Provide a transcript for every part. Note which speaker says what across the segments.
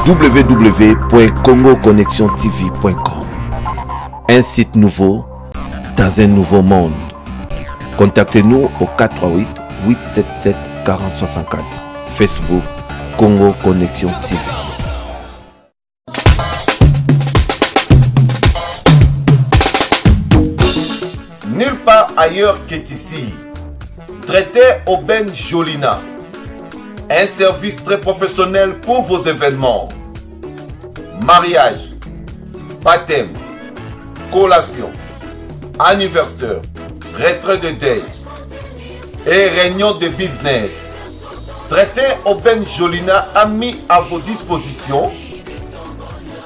Speaker 1: www.congoconnexiontv.com. Un site nouveau dans un nouveau monde. Contactez-nous au 438 877 4064. Facebook Congo Connexion TV.
Speaker 2: Nulle part ailleurs qu'ici. Traité Aubaine Jolina. Un service très professionnel pour vos événements. Mariage, baptême, collation, anniversaire, retrait de deuil et réunion de business. Traité Aubaine Jolina a mis à vos dispositions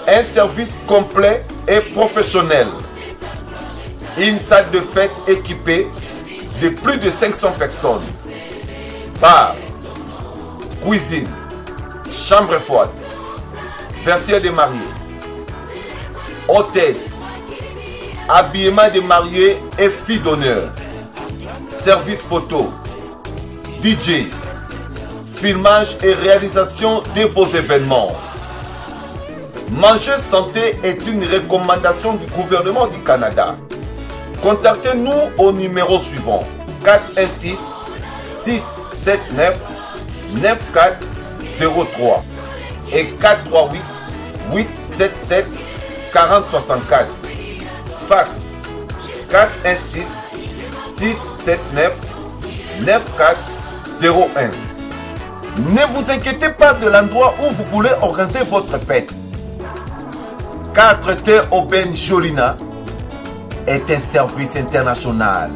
Speaker 2: un service complet et professionnel. Une salle de fête équipée de plus de 500 personnes. Bar, cuisine, chambre froide, vestiaire de mariés, hôtesse, habillement de mariés et filles d'honneur, service photo, DJ, filmage et réalisation de vos événements. Manger santé est une recommandation du gouvernement du Canada. Contactez-nous au numéro suivant 416 679 9403 et 438 877 4064. Fax 416 679 9401. Ne vous inquiétez pas de l'endroit où vous voulez organiser votre fête. 4T Aubaine Jolina est un service international.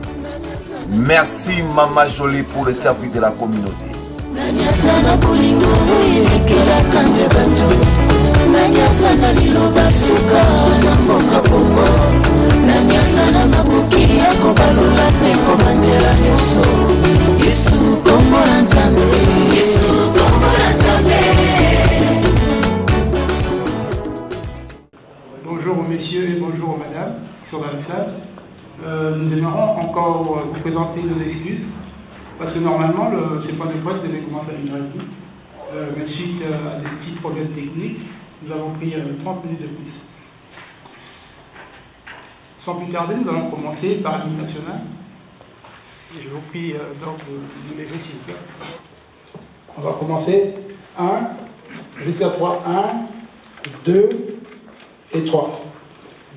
Speaker 2: Merci Maman Jolie pour le service de la communauté.
Speaker 3: Bonjour aux messieurs et bonjour aux madames qui sont dans la salle. Nous aimerons encore vous présenter nos excuses parce que normalement ce point de presse devait commencer à 1h30. Mais suite à des petits problèmes techniques, nous avons pris 30 minutes de plus. Sans plus tarder, nous allons commencer par l'hymne national. Et je vous prie donc de nous lever s'il vous plaît. On va commencer 1 jusqu'à 3. 1, 2 et 3.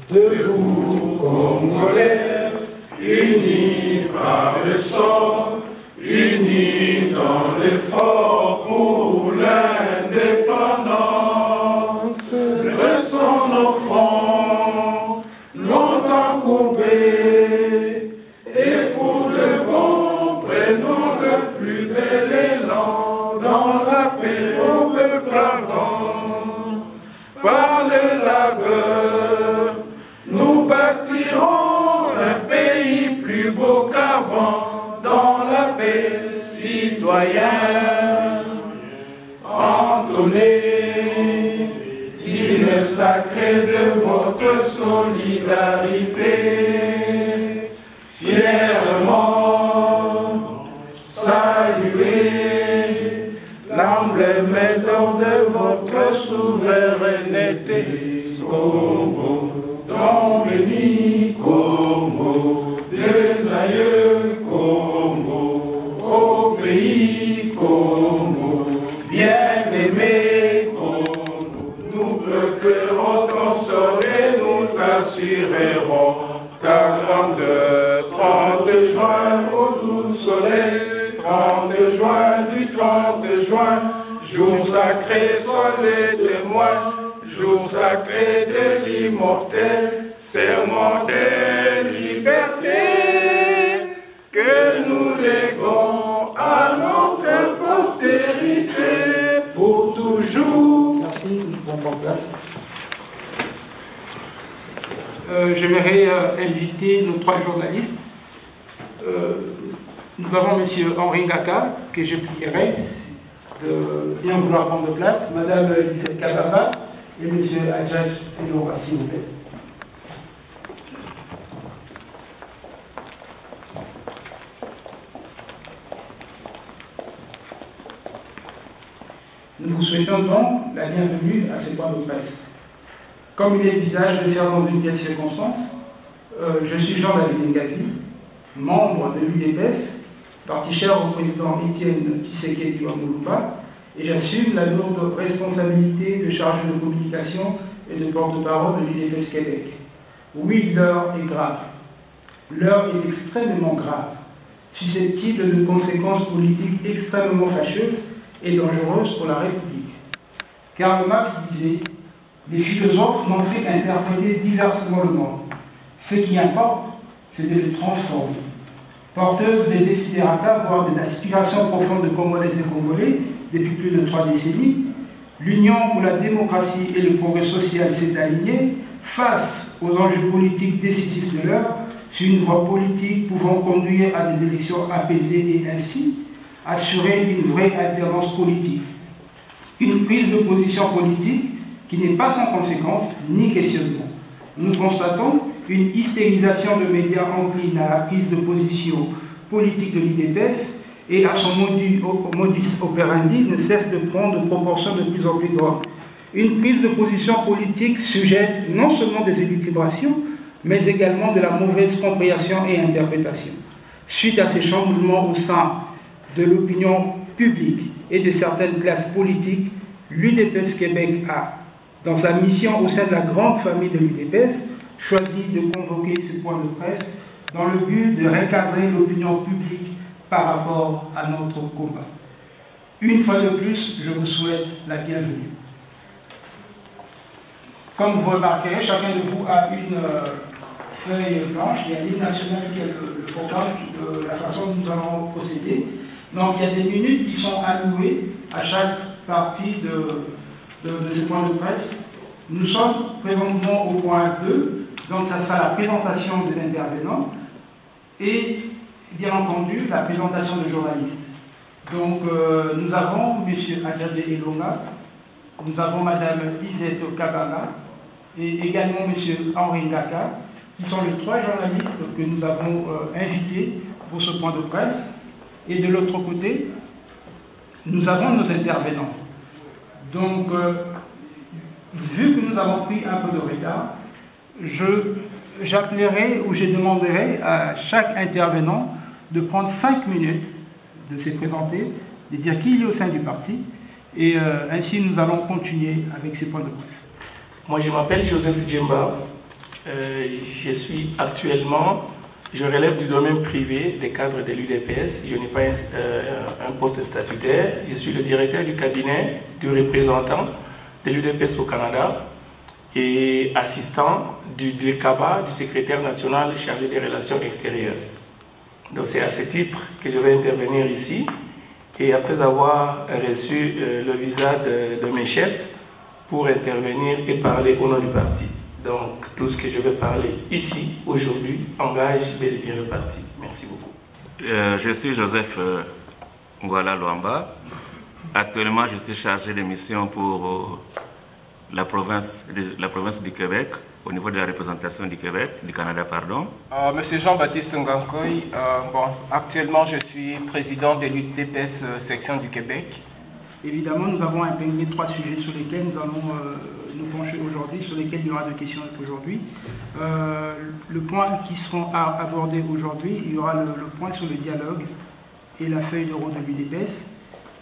Speaker 4: Debout, Congolais, unis par le sang, unis dans l'effort pour l'indépendance. Dressons nos fronts, longtemps courbés, et pour le bon, prenons le plus bel élan dans la paix au peuple ardent. Par le labeur, nous bâtirons un pays plus beau qu'avant, dans la paix citoyenne. Entonnez l'hymne sacré de votre solidarité. Fièrement saluez l'emblème d'or de votre souveraineté. Congo, don béni, Congo, des aïeux, Congo, au pays, Congo, bien-aimé, Congo, nous peuplерons ton sort et nous assurerons ta grandeur. 30 juin au doux soleil, 30 juin du 30 juin, jour sacré, sois les témoins. Jour sacré de l'immortel, serment de liberté, que nous léguons à notre postérité pour toujours.
Speaker 3: Merci, nous pouvons prendre place. J'aimerais inviter nos 3 journalistes. Nous avons M. Henri Ngaka, que je prierai de bien vouloir prendre place, Mme Elisabeth Kababa et M. Adjadj Elora, s'il vous plaît. Nous vous souhaitons donc la bienvenue à ces points de presse. Comme il est d'usage de faire dans une telle circonstance, je suis Jean-David Ngazi, membre de l'UDPS, parti cher au président Étienne Tshisekedi Wamulumba, et j'assume la lourde responsabilité de chargé de communication et de porte-parole de l'UDPS Québec. Oui, l'heure est grave. L'heure est extrêmement grave, susceptible de conséquences politiques extrêmement fâcheuses et dangereuses pour la République. Karl Marx disait « Les philosophes n'ont fait qu'interpréter diversement le monde. Ce qui importe, c'est de le transformer. » Porteuse des desiderata, voire des aspirations profondes de Congolaises et Congolais depuis plus de 3 décennies, l'Union pour la démocratie et le progrès social s'est alignée face aux enjeux politiques décisifs de l'heure sur une voie politique pouvant conduire à des élections apaisées et ainsi assurer une vraie alternance politique. Une prise de position politique qui n'est pas sans conséquence ni questionnement. Nous constatons une hystérisation de médias enclines à la prise de position politique de l'UDPS et à son modus operandi ne cesse de prendre de proportions de plus en plus grandes. Une prise de position politique sujette non seulement des équilibrations, mais également de la mauvaise compréhension et interprétation. Suite à ces chamboulements au sein de l'opinion publique et de certaines classes politiques, l'UDPS Québec a, dans sa mission au sein de la grande famille de l'UDPS, choisi de convoquer ce point de presse dans le but de recadrer l'opinion publique par rapport à notre combat. Une fois de plus, je vous souhaite la bienvenue. Comme vous remarquerez, chacun de vous a une feuille blanche, il y a l'hymne national qui est le programme de la façon dont nous allons procéder. Donc il y a des minutes qui sont allouées à chaque partie de ce point de presse. Nous sommes présentement au point 2, donc ça sera la présentation des intervenants et bien entendu la présentation des journalistes. Donc nous avons M. Adjadé Elonga, nous avons Mme Lisette Kabanga et également M. Henri Ngaka, qui sont les 3 journalistes que nous avons invités pour ce point de presse. Et de l'autre côté, nous avons nos intervenants. Donc, vu que nous avons pris un peu de retard, j'appellerai ou je demanderai à chaque intervenant de prendre 5 minutes, de se présenter, de dire qui il est au sein du parti, et ainsi nous allons continuer avec ces points de presse.
Speaker 5: Moi je m'appelle Joseph Djemba, je relève du domaine privé des cadres de l'UDPS, je n'ai pas un poste statutaire, je suis le directeur du cabinet du représentant de l'UDPS au Canada et assistant du DIRCABA, du secrétaire national chargé des relations extérieures. Donc c'est à ce titre que je vais intervenir ici et après avoir reçu le visa de mes chefs pour intervenir et parler au nom du parti. Donc tout ce que je vais parler ici aujourd'hui engage bel et bien le parti. Merci beaucoup.
Speaker 6: Je suis Joseph Ngwala Luamba. Actuellement, je suis chargé de mission pour la province du Québec, au niveau de la représentation du Québec, du Canada, pardon.
Speaker 7: Monsieur Jean-Baptiste Ngankoy, actuellement je suis président de l'UDPS section du Québec.
Speaker 3: Évidemment, nous avons épinglé 3 sujets sur lesquels nous allons nous pencher aujourd'hui, sur lesquels il y aura des questions aujourd'hui. Le point qui seront abordés aujourd'hui, il y aura le point sur le dialogue et la feuille de route de l'UDPS,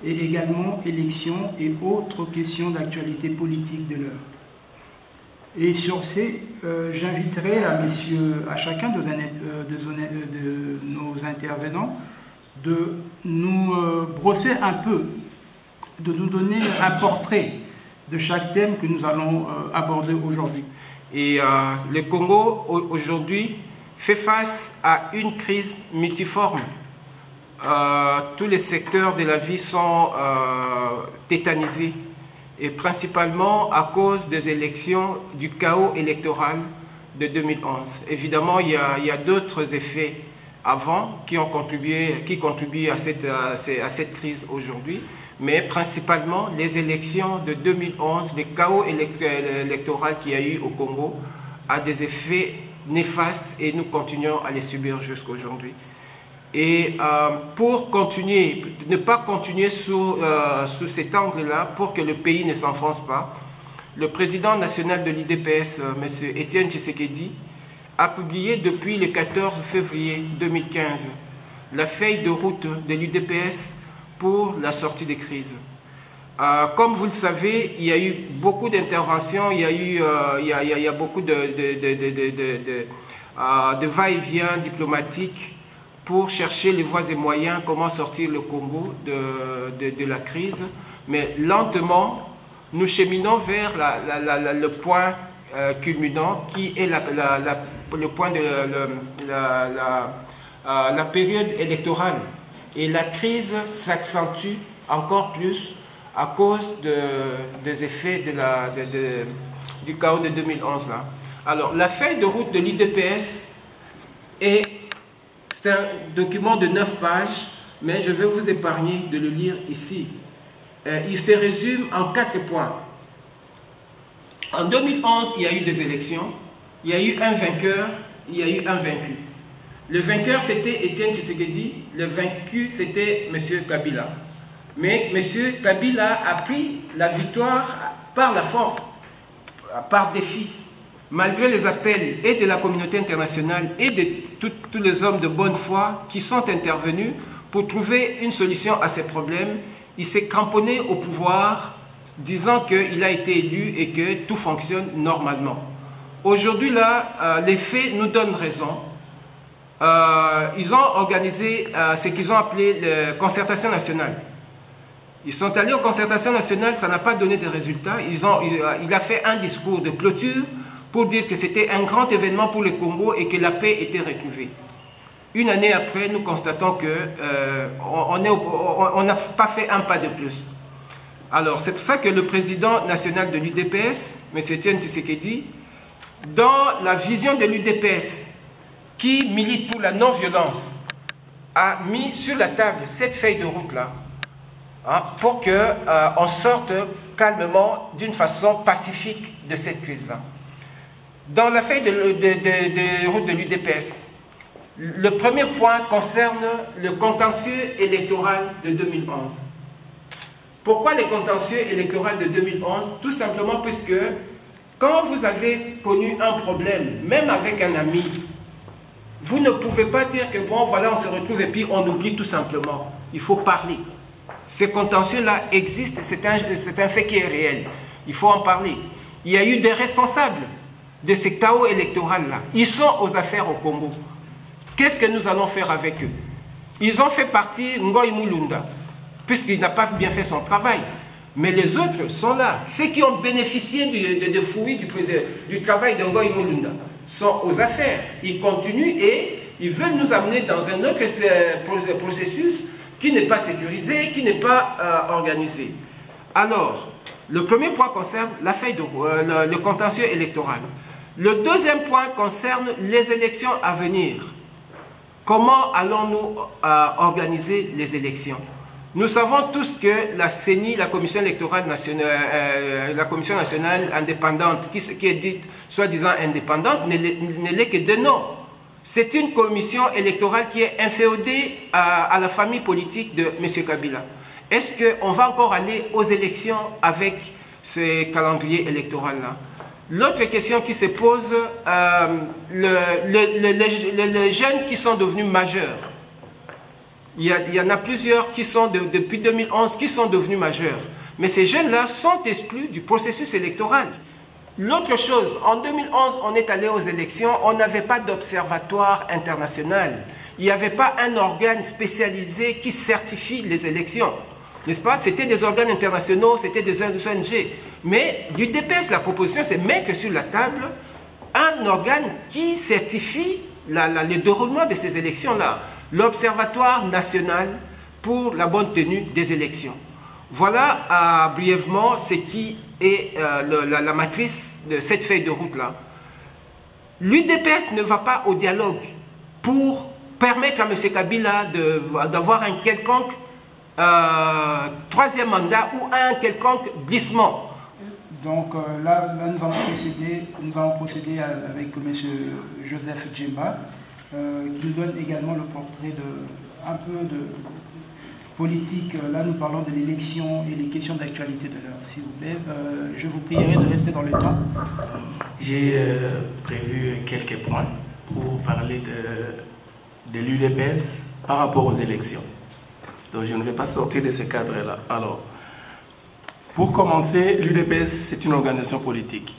Speaker 3: et également élections et autres questions d'actualité politique de l'heure. Et sur ces, j'inviterai à chacun de nos intervenants de nous brosser un peu, de nous donner un portrait de chaque thème que nous allons aborder aujourd'hui.
Speaker 7: Et le Congo, aujourd'hui, fait face à une crise multiforme. Tous les secteurs de la vie sont tétanisés, et principalement à cause des élections, du chaos électoral de 2011. Évidemment, il y a d'autres effets avant qui contribuent à cette crise aujourd'hui, mais principalement les élections de 2011, le chaos électoral qu'il y a eu au Congo a des effets néfastes et nous continuons à les subir jusqu'à aujourd'hui. Et pour continuer, ne pas continuer sous cet angle-là, pour que le pays ne s'enfonce pas, le président national de l'UDPS, M. Étienne Tshisekedi, a publié depuis le 14 février 2015 la feuille de route de l'UDPS pour la sortie des crises. Comme vous le savez, il y a eu beaucoup d'interventions, il y a beaucoup de va-et-vient diplomatique pour chercher les voies et moyens, comment sortir le Congo de la crise. Mais lentement, nous cheminons vers le point culminant qui est le point de la période électorale. Et la crise s'accentue encore plus à cause des effets du chaos de 2011. Là. Alors, la feuille de route de l'UDPS c'est un document de 9 pages, mais je vais vous épargner de le lire ici. Il se résume en 4 points. En 2011, il y a eu des élections, il y a eu un vainqueur, il y a eu un vaincu. Le vainqueur, c'était Étienne Tshisekedi, le vaincu, c'était M. Kabila. Mais M. Kabila a pris la victoire par la force, par défi. Malgré les appels et de la communauté internationale et de tous les hommes de bonne foi qui sont intervenus pour trouver une solution à ces problèmes, il s'est cramponné au pouvoir, disant qu'il a été élu et que tout fonctionne normalement. Aujourd'hui, là, les faits nous donnent raison. Ils ont organisé ce qu'ils ont appelé la concertation nationale. Ils sont allés aux concertations nationales, ça n'a pas donné de résultats. Il a fait un discours de clôture pour dire que c'était un grand événement pour le Congo et que la paix était retrouvée. Une année après, nous constatons qu'on n'a pas fait un pas de plus. Alors, c'est pour ça que le président national de l'UDPS, M. Étienne Tshisekedi, dans la vision de l'UDPS, qui milite pour la non-violence, a mis sur la table cette feuille de route-là, hein, pour qu'on sorte calmement, d'une façon pacifique de cette crise-là. Dans la feuille de route de l'UDPS, le premier point concerne le contentieux électoral de 2011. Pourquoi le contentieux électoral de 2011? Tout simplement puisque quand vous avez connu un problème, même avec un ami, vous ne pouvez pas dire que bon, voilà, on se retrouve et puis on oublie tout simplement. Il faut parler. Ces contentieux-là existent, c'est un fait qui est réel. Il faut en parler. Il y a eu des responsables de ce chaos électoral-là. Ils sont aux affaires au Congo. Qu'est-ce que nous allons faire avec eux? Ils ont fait partie Ngoï Mulunda, puisqu'il n'a pas bien fait son travail. Mais les autres sont là. Ceux qui ont bénéficié de fruits du travail de Ngoï Mulunda sont aux affaires. Ils continuent et ils veulent nous amener dans un autre processus qui n'est pas sécurisé, qui n'est pas organisé. Alors, le premier point concerne la feuille le contentieux électoral. Le deuxième point concerne les élections à venir. Comment allons-nous organiser les élections? Nous savons tous que la CENI, la Commission électorale nationale, la Commission nationale indépendante, qui est dite soi-disant indépendante, ne l'est que de nom. C'est une commission électorale qui est inféodée à la famille politique de M. Kabila. Est-ce qu'on va encore aller aux élections avec ce calendrier électoral-là? L'autre question qui se pose, les jeunes qui sont devenus majeurs. Il y en a plusieurs qui sont, depuis 2011, qui sont devenus majeurs. Mais ces jeunes-là sont exclus du processus électoral. L'autre chose, en 2011, on est allé aux élections, on n'avait pas d'observatoire international. Il n'y avait pas un organe spécialisé qui certifie les élections. N'est-ce pas? C'était des organes internationaux, c'était des ONG. Mais l'UDPS, la proposition, c'est mettre sur la table un organe qui certifie le déroulement de ces élections-là. L'Observatoire national pour la bonne tenue des élections. Voilà brièvement ce qui est la matrice de cette feuille de route-là. L'UDPS ne va pas au dialogue pour permettre à M. Kabila d'avoir un quelconque troisième mandat ou un quelconque glissement.
Speaker 3: Donc là nous allons procéder avec M. Joseph Djemba qui nous donne également le portrait un peu de politique. Là, nous parlons de l'élection et les questions d'actualité de l'heure. S'il vous plaît, je vous prierai de rester dans le temps.
Speaker 5: J'ai prévu quelques points pour parler de l'UDPS par rapport aux élections. Donc, je ne vais pas sortir de ce cadre-là. Alors, pour commencer, l'UDPS, c'est une organisation politique.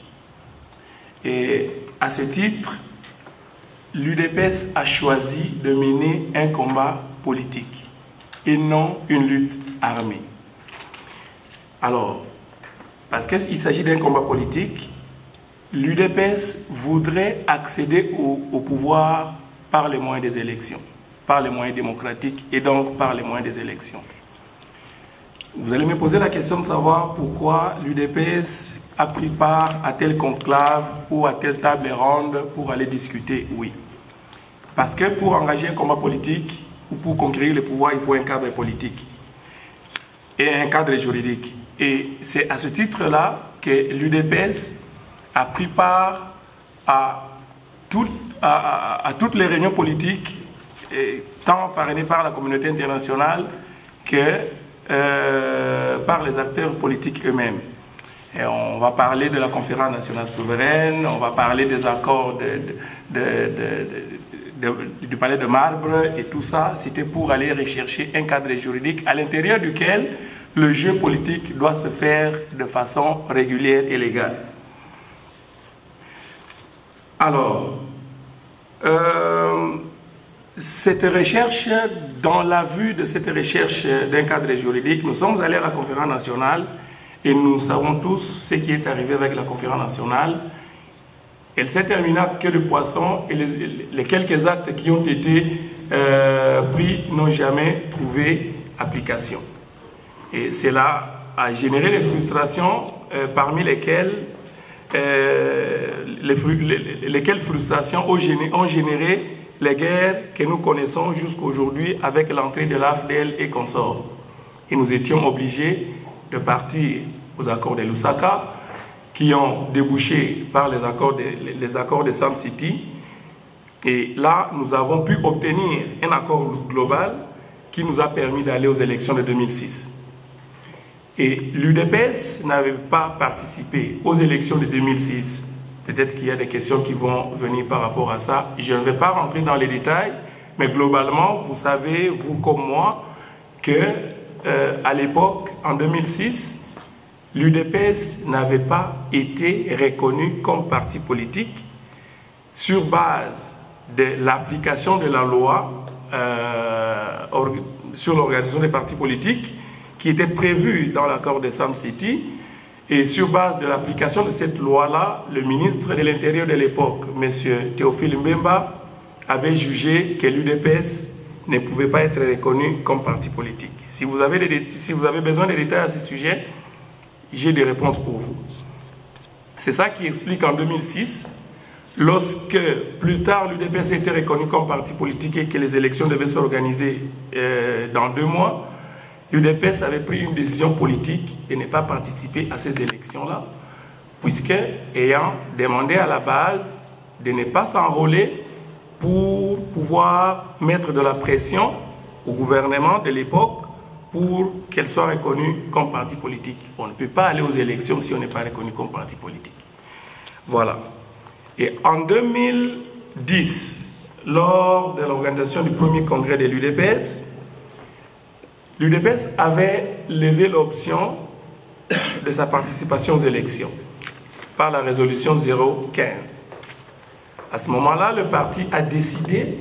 Speaker 5: Et à ce titre, l'UDPS a choisi de mener un combat politique et non une lutte armée. Alors, parce qu'il s'agit d'un combat politique, l'UDPS voudrait accéder au pouvoir par les moyens des élections, par les moyens démocratiques et donc par les moyens des élections. Vous allez me poser la question de savoir pourquoi l'UDPS a pris part à tel conclave ou à telle table ronde pour aller discuter. Oui. Parce que pour engager un combat politique ou pour conquérir le pouvoir, il faut un cadre politique et un cadre juridique. Et c'est à ce titre-là que l'UDPS a pris part à toutes les réunions politiques, tant parrainées par la communauté internationale que par les acteurs politiques eux-mêmes. Et on va parler de la conférence nationale souveraine, on va parler des accords du palais de marbre et tout ça, c'était pour aller rechercher un cadre juridique à l'intérieur duquel le jeu politique doit se faire de façon régulière et légale. Alors, cette recherche, dans la vue de cette recherche d'un cadre juridique, nous sommes allés à la conférence nationale et nous savons tous ce qui est arrivé avec la conférence nationale. Elle s'est terminée à queue de poisson et les quelques actes qui ont été pris n'ont jamais trouvé application. Et cela a généré des frustrations parmi lesquelles frustrations ont généré les guerres que nous connaissons jusqu'à aujourd'hui avec l'entrée de l'AFDL et consorts. Et nous étions obligés de partir aux accords de Lusaka, qui ont débouché par les accords de Sun City. Et là, nous avons pu obtenir un accord global qui nous a permis d'aller aux élections de 2006. Et l'UDPS n'avait pas participé aux élections de 2006. Peut-être qu'il y a des questions qui vont venir par rapport à ça. Je ne vais pas rentrer dans les détails, mais globalement, vous savez, vous comme moi, que à l'époque, en 2006, l'UDPS n'avait pas été reconnu comme parti politique sur base de l'application de la loi sur l'organisation des partis politiques qui était prévue dans l'accord de Sun City. Et sur base de l'application de cette loi-là, le ministre de l'Intérieur de l'époque, M. Théophile Mbemba, avait jugé que l'UDPS ne pouvait pas être reconnu comme parti politique. Si vous avez besoin de détails à ce sujet, j'ai des réponses pour vous. C'est ça qui explique en 2006, lorsque plus tard l'UDPS a été reconnu comme parti politique et que les élections devaient s'organiser dans 2 mois, l'UDPS avait pris une décision politique de ne pas participer à ces élections-là, puisque ayant demandé à la base de ne pas s'enrôler pour pouvoir mettre de la pression au gouvernement de l'époque pour qu'elle soit reconnue comme parti politique. On ne peut pas aller aux élections si on n'est pas reconnu comme parti politique. Voilà. Et en 2010, lors de l'organisation du premier congrès de l'UDPS, l'UDPS avait levé l'option de sa participation aux élections par la résolution 015. À ce moment-là, le parti a décidé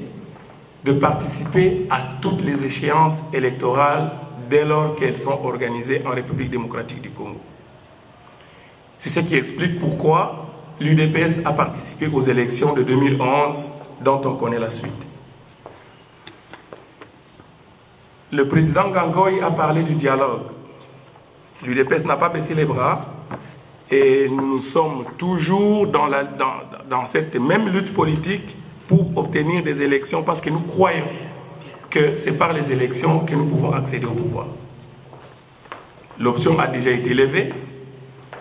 Speaker 5: de participer à toutes les échéances électorales dès lors qu'elles sont organisées en République démocratique du Congo. C'est ce qui explique pourquoi l'UDPS a participé aux élections de 2011 dont on connaît la suite. Le président Gangoy a parlé du dialogue. L'UDPS n'a pas baissé les bras et nous sommes toujours dans cette même lutte politique pour obtenir des élections parce que nous croyons que c'est par les élections que nous pouvons accéder au pouvoir. L'option a déjà été levée.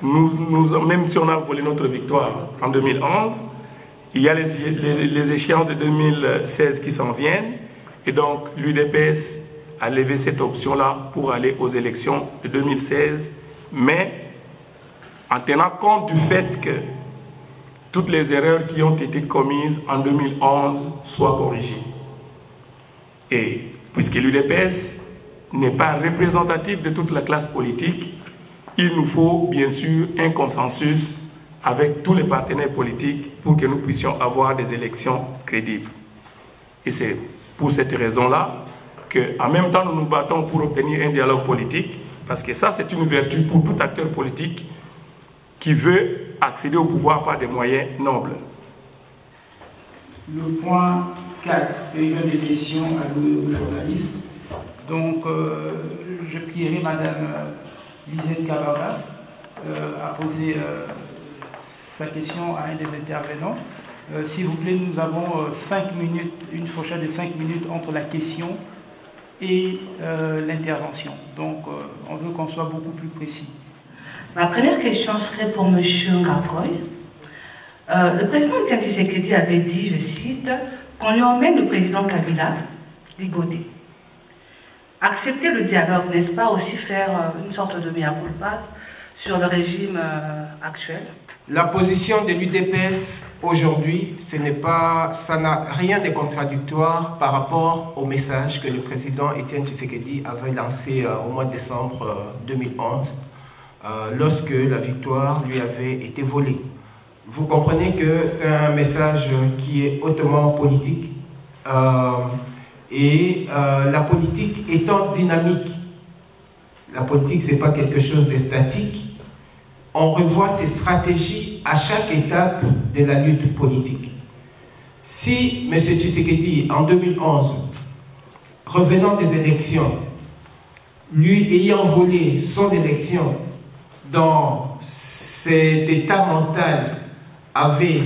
Speaker 5: Même si on a volé notre victoire en 2011, il y a les échéances de 2016 qui s'en viennent, et donc l'UDPS a levé cette option-là pour aller aux élections de 2016, mais en tenant compte du fait que toutes les erreurs qui ont été commises en 2011 soient corrigées. Et puisque l'UDPS n'est pas représentatif de toute la classe politique, il nous faut bien sûr un consensus avec tous les partenaires politiques pour que nous puissions avoir des élections crédibles. Et c'est pour cette raison-là qu'en même temps nous nous battons pour obtenir un dialogue politique, parce que ça c'est une vertu pour tout acteur politique qui veut accéder au pouvoir par des moyens nobles.
Speaker 3: Le point 4, période de questions allouées aux journalistes. Donc, je prierai Madame Lisette Kabara à poser sa question à un des intervenants. S'il vous plaît, nous avons 5 minutes, une fourchette de 5 minutes entre la question et l'intervention. Donc, on veut qu'on soit beaucoup plus précis.
Speaker 8: Ma première question serait pour M. Ngakoy. Le président Etienne Tshisekedi avait dit, je cite, qu'on lui emmène le président Kabila ligoté. Accepter le dialogue, n'est-ce pas aussi faire une sorte de mea culpa sur le régime actuel?
Speaker 7: La position de l'UDPS aujourd'hui, ça n'a rien de contradictoire par rapport au message que le président Etienne Tshisekedi avait lancé au mois de décembre 2011, lorsque la victoire lui avait été volée. Vous comprenez que c'est un message qui est hautement politique et la politique étant dynamique, la politique c'est pas quelque chose de statique, on revoit ses stratégies à chaque étape de la lutte politique. Si M. Tshisekedi en 2011, revenant des élections, lui ayant volé son élection dans cet état mental, avait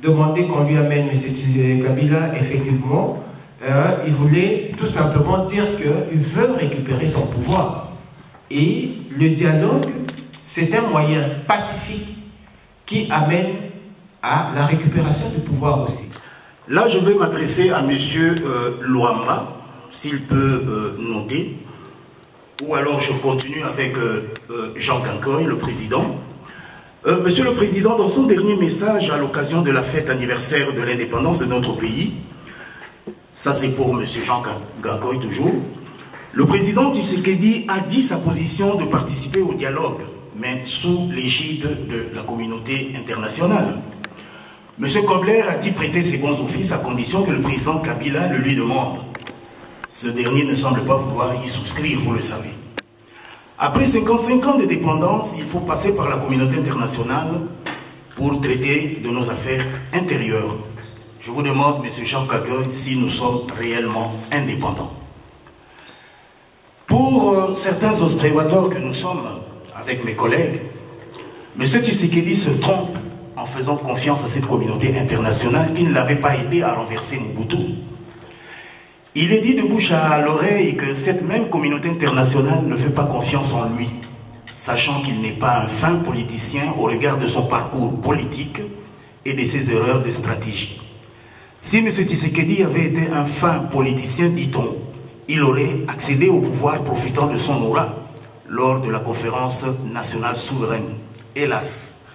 Speaker 7: demandé qu'on lui amène M. Kabila, effectivement, il voulait tout simplement dire qu'il veut récupérer son pouvoir. Et le dialogue, c'est un moyen pacifique qui amène à la récupération du pouvoir aussi.
Speaker 9: Là, je vais m'adresser à M. Luamba, s'il peut noter, ou alors je continue avec Jean Gankoy, le président. Monsieur le Président, dans son dernier message à l'occasion de la fête anniversaire de l'indépendance de notre pays, ça c'est pour Monsieur Jean Gankoy toujours, le président Tshisekedi a dit sa position de participer au dialogue, mais sous l'égide de la communauté internationale. Monsieur Kobler a dit prêter ses bons offices à condition que le président Kabila le lui demande. Ce dernier ne semble pas vouloir y souscrire, vous le savez. Après 55 ans de dépendance, il faut passer par la communauté internationale pour traiter de nos affaires intérieures. Je vous demande, M. Jean Gankoy, si nous sommes réellement indépendants. Pour certains observateurs que nous sommes, avec mes collègues, M. Tshisekedi se trompe en faisant confiance à cette communauté internationale qui ne l'avait pas aidé à renverser Mobutu. Il est dit de bouche à l'oreille que cette même communauté internationale ne fait pas confiance en lui, sachant qu'il n'est pas un fin politicien au regard de son parcours politique et de ses erreurs de stratégie. Si M. Tshisekedi avait été un fin politicien, dit-on, il aurait accédé au pouvoir profitant de son aura lors de la conférence nationale souveraine. Hélas,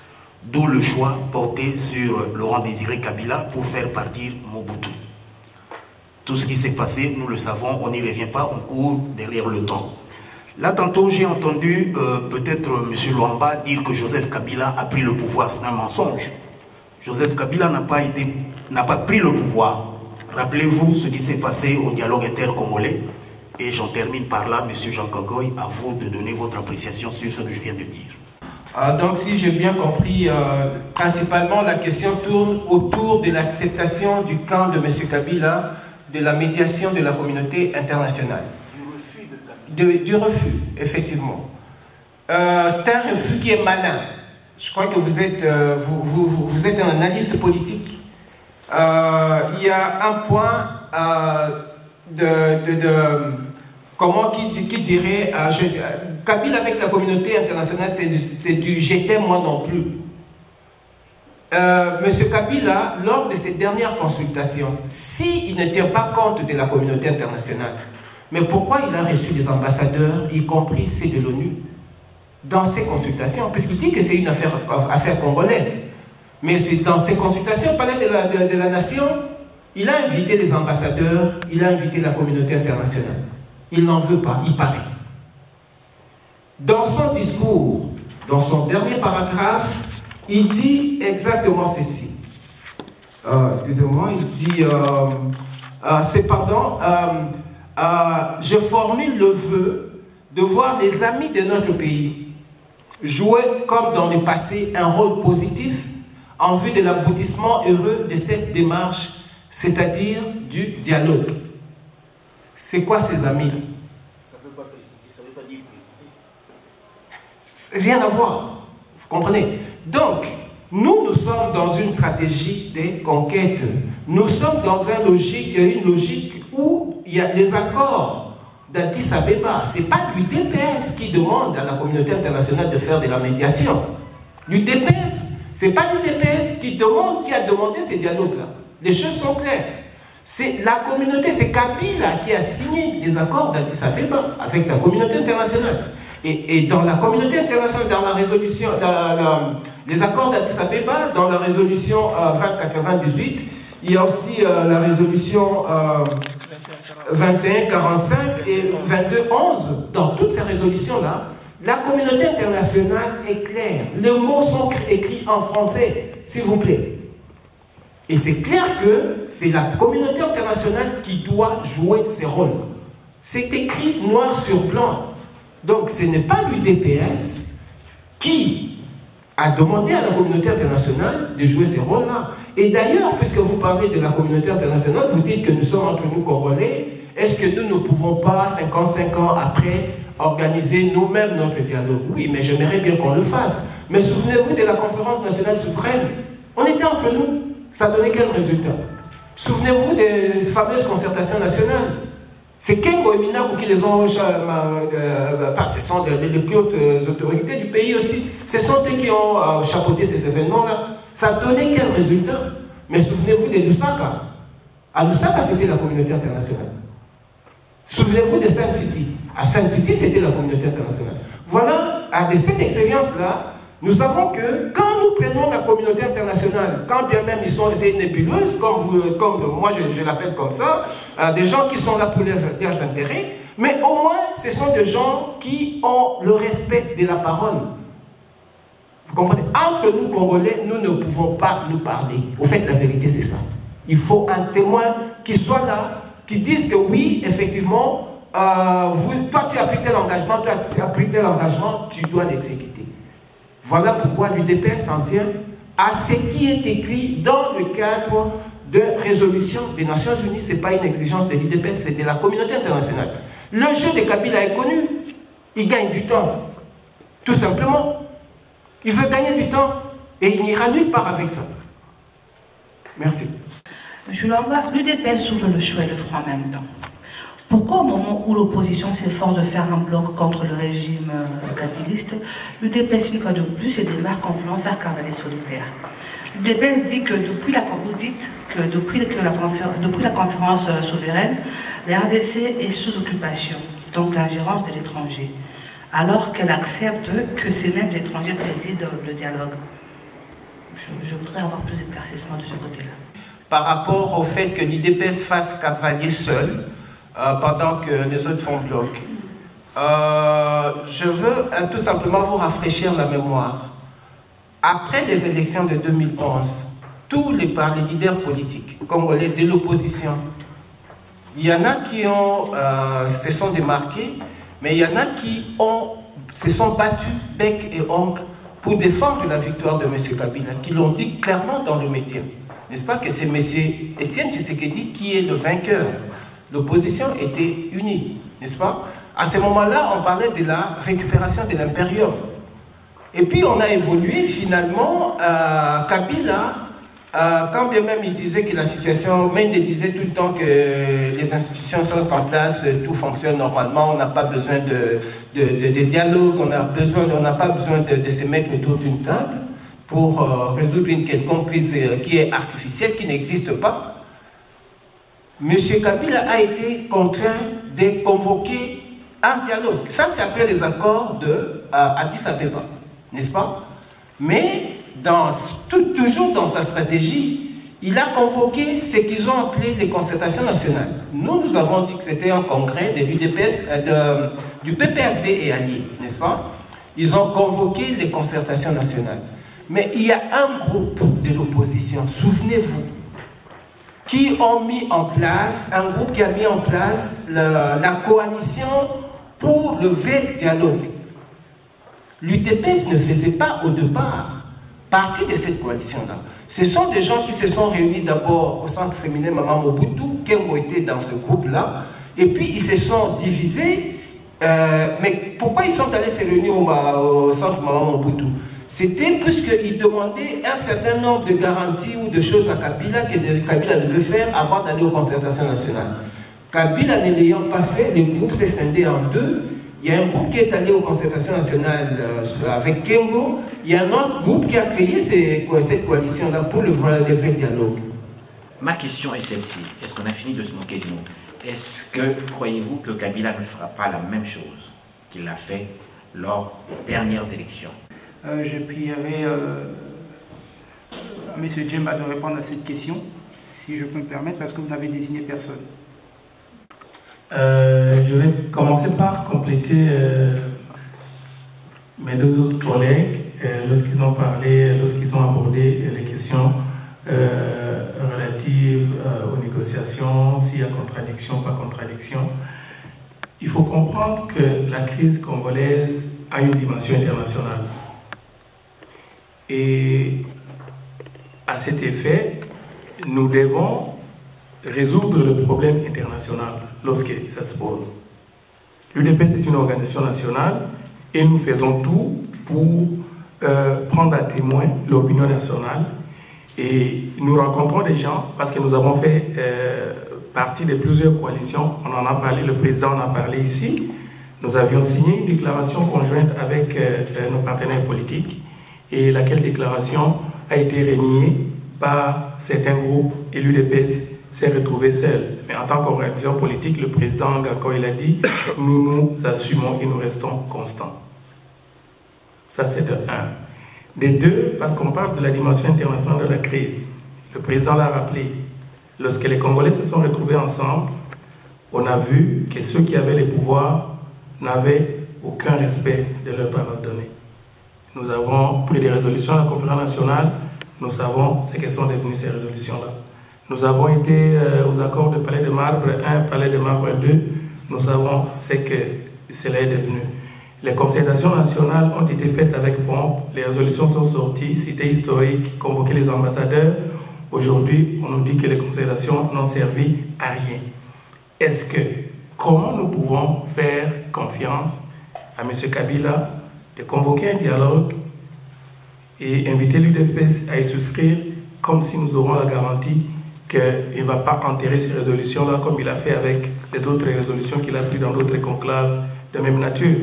Speaker 9: d'où le choix porté sur Laurent Désiré Kabila pour faire partir Mobutu. Tout ce qui s'est passé, nous le savons, on n'y revient pas, on court derrière le temps. Là, tantôt, j'ai entendu peut-être M. Luamba dire que Joseph Kabila a pris le pouvoir. C'est un mensonge. Joseph Kabila n'a pas pris le pouvoir. Rappelez-vous ce qui s'est passé au dialogue intercongolais. Et j'en termine par là, M. Jean Gankoy, à vous de donner votre appréciation sur ce que je viens de dire.
Speaker 7: Donc, si j'ai bien compris, principalement la question tourne autour de l'acceptation du camp de M. Kabila de la médiation de la communauté internationale. Du refus, effectivement. C'est un refus qui est malin. Je crois que vous êtes un analyste politique. Il y a un point comment qui dirait Kabila avec la communauté internationale, c'est du « j'étais moi non plus ». M. Kabila, lors de ses dernières consultations, s'il ne tient pas compte de la communauté internationale, mais pourquoi il a reçu des ambassadeurs, y compris ceux de l'ONU, dans ces consultations? Puisqu'il dit que c'est une affaire congolaise. Mais c'est dans ces consultations, au palais de la nation, il a invité les ambassadeurs, il a invité la communauté internationale. Il n'en veut pas, il paraît. Dans son discours, dans son dernier paragraphe, il dit exactement ceci. Excusez-moi, il dit cependant, je formule le vœu de voir les amis de notre pays jouer comme dans le passé un rôle positif en vue de l'aboutissement heureux de cette démarche, c'est-à-dire du dialogue. C'est quoi ces amis?
Speaker 9: Ça ne veut pas présider, ça ne veut pas dire présider.
Speaker 7: Rien à voir, vous comprenez? Donc, nous sommes dans une stratégie de conquête. Nous sommes dans une logique où il y a des accords d'Addis Abeba. Ce n'est pas l'UDPS qui demande à la communauté internationale de faire de la médiation. L'UDPS, ce n'est pas l'UDPS qui a demandé ces dialogues-là. Les choses sont claires. C'est la communauté, c'est Kabila qui a signé les accords d'Addis Abeba avec la communauté internationale. Et dans la communauté internationale, dans la résolution, les accords d'Addis Abeba, dans la résolution 2098, il y a aussi la résolution 2145 et 2211. Dans toutes ces résolutions-là, la communauté internationale est claire. Les mots sont écrits en français, s'il vous plaît. Et c'est clair que c'est la communauté internationale qui doit jouer ses rôles. C'est écrit noir sur blanc. Donc ce n'est pas l'UDPS qui a demandé à la communauté internationale de jouer ces rôles-là. Et d'ailleurs, puisque vous parlez de la communauté internationale, vous dites que nous sommes entre nous Congolais, est-ce que nous ne pouvons pas, 55 ans après, organiser nous-mêmes notre dialogue? Oui, mais j'aimerais bien qu'on le fasse. Mais souvenez-vous de la conférence nationale souveraine. On était entre nous. Ça donnait quel résultat? Souvenez-vous des fameuses concertations nationales. C'est Kengo et Minakou qui les ont... ce sont les plus hautes autorités du pays aussi. Ce sont eux qui ont chapeauté ces événements-là. Ça donnait quel résultat? Mais souvenez-vous de Lusaka. À Lusaka, c'était la communauté internationale. Souvenez-vous de Sun City. À Sun City, c'était la communauté internationale. Voilà, de cette expérience-là, nous savons que quand nous prenons la communauté internationale, quand bien même ils sont assez nébuleuses, comme moi je l'appelle comme ça, des gens qui sont là pour leurs intérêts, mais au moins ce sont des gens qui ont le respect de la parole. Vous comprenez? Entre nous Congolais, nous ne pouvons pas nous parler. Au fait, la vérité c'est ça. Il faut un témoin qui soit là, qui dise que oui, effectivement, toi tu as pris tel engagement, toi tu as pris tel engagement, tu dois l'exécuter. Voilà pourquoi l'UDPS s'en tient à ce qui est écrit dans le cadre de résolution des Nations Unies. Ce n'est pas une exigence de l'UDPS, c'est de la communauté internationale. Le jeu de Kabila est connu. Il gagne du temps. Tout simplement. Il veut gagner du temps et il n'ira nulle part avec ça. Merci.
Speaker 8: M. Lamba, l'UDPS ouvre le choix et le front en même temps. Pourquoi au moment où l'opposition s'efforce de faire un bloc contre le régime kabiliste, l'UDPS une fois de plus se démarque en voulant faire cavalier solitaire? L'UDPS dit que depuis la conférence souveraine, la RDC est sous occupation, donc l'ingérence de l'étranger, alors qu'elle accepte que ces mêmes étrangers président le dialogue. Je voudrais avoir plus d'éclaircissement de ce côté-là.
Speaker 7: Par rapport au fait que l'UDPS fasse cavalier seul, pendant que les autres font bloc. Je veux tout simplement vous rafraîchir la mémoire. Après les élections de 2011, tous les leaders politiques congolais de l'opposition, il y en a qui se sont démarqués, mais il y en a qui se sont battus bec et ongle pour défendre la victoire de M. Kabila, qui l'ont dit clairement dans le média. N'est-ce pas que c'est M. Étienne Tshisekedi qui est le vainqueur? L'opposition était unie, n'est-ce pas? À ce moment-là, on parlait de la récupération de l'impérium. Et puis on a évolué finalement, Kabila, quand bien même il disait que la situation, même il disait tout le temps que les institutions sont en place, tout fonctionne normalement, on n'a pas besoin de dialogue, on n'a pas besoin de se mettre autour d'une table. pour résoudre une quelconque crise qui est artificielle, qui n'existe pas, M. Kabila a été contraint de convoquer un dialogue. Ça, c'est après les accords de Addis Abeba, n'est-ce pas? Mais toujours dans sa stratégie, il a convoqué ce qu'ils ont appelé les concertations nationales. Nous avons dit que c'était un congrès de l'UDPS, du PPRD et alliés, n'est-ce pas? Ils ont convoqué les concertations nationales. Mais il y a un groupe de l'opposition, souvenez-vous, qui ont mis en place, un groupe qui a mis en place la coalition pour le vrai dialogue. L'UDPS ne faisait pas au départ partie de cette coalition-là. Ce sont des gens qui se sont réunis d'abord au centre féminin Maman Mobutu, qui ont été dans ce groupe-là, et puis ils se sont divisés. Mais pourquoi ils sont allés se réunir au centre Maman Mobutu? C'était puisqu'ils demandaient un certain nombre de garanties ou de choses à Kabila que Kabila devait faire avant d'aller aux concertations nationales. Kabila ne l'ayant pas fait, le groupe s'est scindé en deux. Il y a un groupe qui est allé aux concertations nationales avec Kengo. Il y a un autre groupe qui a créé cette coalition-là pour le vrai dialogue.
Speaker 10: Ma question est celle-ci. Est-ce qu'on a fini de se moquer de nous? Est-ce que croyez-vous que Kabila ne fera pas la même chose qu'il a fait lors des dernières élections?
Speaker 3: Je prierai M. Djemba de répondre à cette question, si je peux me permettre, parce que vous n'avez désigné personne.
Speaker 5: Je vais commencer par compléter mes deux autres collègues lorsqu'ils ont parlé, lorsqu'ils ont abordé les questions relatives aux négociations, s'il y a contradiction, pas contradiction. Il faut comprendre que la crise congolaise a une dimension internationale. Et à cet effet, nous devons résoudre le problème international lorsque ça se pose. L'UDPS est une organisation nationale et nous faisons tout pour prendre à témoin l'opinion nationale. Et nous rencontrons des gens parce que nous avons fait partie de plusieurs coalitions. On en a parlé, le président en a parlé ici. Nous avions signé une déclaration conjointe avec nos partenaires politiques. Et laquelle déclaration a été reniée par certains groupes et l'UDPS s'est retrouvé seul. Mais en tant qu'organisation politique, le président Ngako, il a dit « nous nous assumons et nous restons constants ». Ça, c'est de un. De deux, parce qu'on parle de la dimension internationale de la crise. Le président l'a rappelé. Lorsque les Congolais se sont retrouvés ensemble, on a vu que ceux qui avaient les pouvoirs n'avaient aucun respect de leurs paroles données. Nous avons pris des résolutions à la conférence nationale. Nous savons ce que sont devenues ces résolutions-là. Nous avons été aux accords de Palais de Marbre 1, Palais de Marbre 2. Nous savons ce que cela est devenu. Les concertations nationales ont été faites avec pompe. Les résolutions sont sorties, cité historique, convoquer les ambassadeurs. Aujourd'hui, on nous dit que les concertations n'ont servi à rien. Comment nous pouvons faire confiance à M. Kabila de convoquer un dialogue et inviter l'UDPS à y souscrire comme si nous aurons la garantie qu'il ne va pas enterrer ces résolutions-là comme il a fait avec les autres résolutions qu'il a prises dans d'autres conclaves de même nature.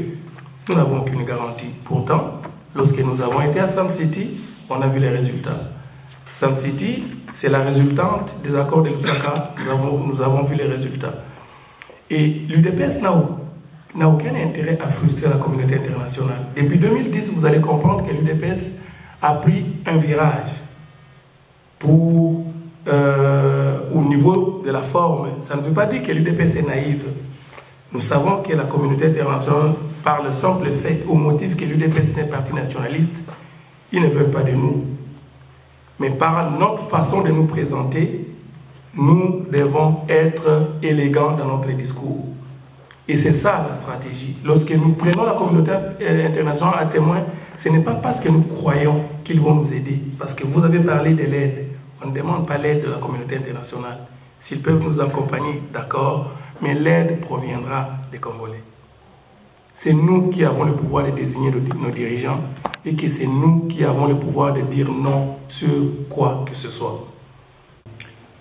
Speaker 5: Nous n'avons aucune garantie. Pourtant, lorsque nous avons été à Sun City, on a vu les résultats. Sun City, c'est la résultante des accords de Lusaka. Nous avons vu les résultats. Et l'UDPS n'a aucun intérêt à frustrer la communauté internationale. Depuis 2010, vous allez comprendre que l'UDPS a pris un virage au niveau de la forme. Ça ne veut pas dire que l'UDPS est naïve. Nous savons que la communauté internationale, par le simple fait, au motif que l'UDPS n'est pas parti nationaliste, ils ne veulent pas de nous. Mais par notre façon de nous présenter, nous devons être élégants dans notre discours. Et c'est ça la stratégie. Lorsque nous prenons la communauté internationale à témoin, ce n'est pas parce que nous croyons qu'ils vont nous aider. Parce que vous avez parlé de l'aide. On ne demande pas l'aide de la communauté internationale. S'ils peuvent nous accompagner, d'accord, mais l'aide proviendra des Congolais. C'est nous qui avons le pouvoir de désigner nos dirigeants et que c'est nous qui avons le pouvoir de dire non sur quoi que ce soit.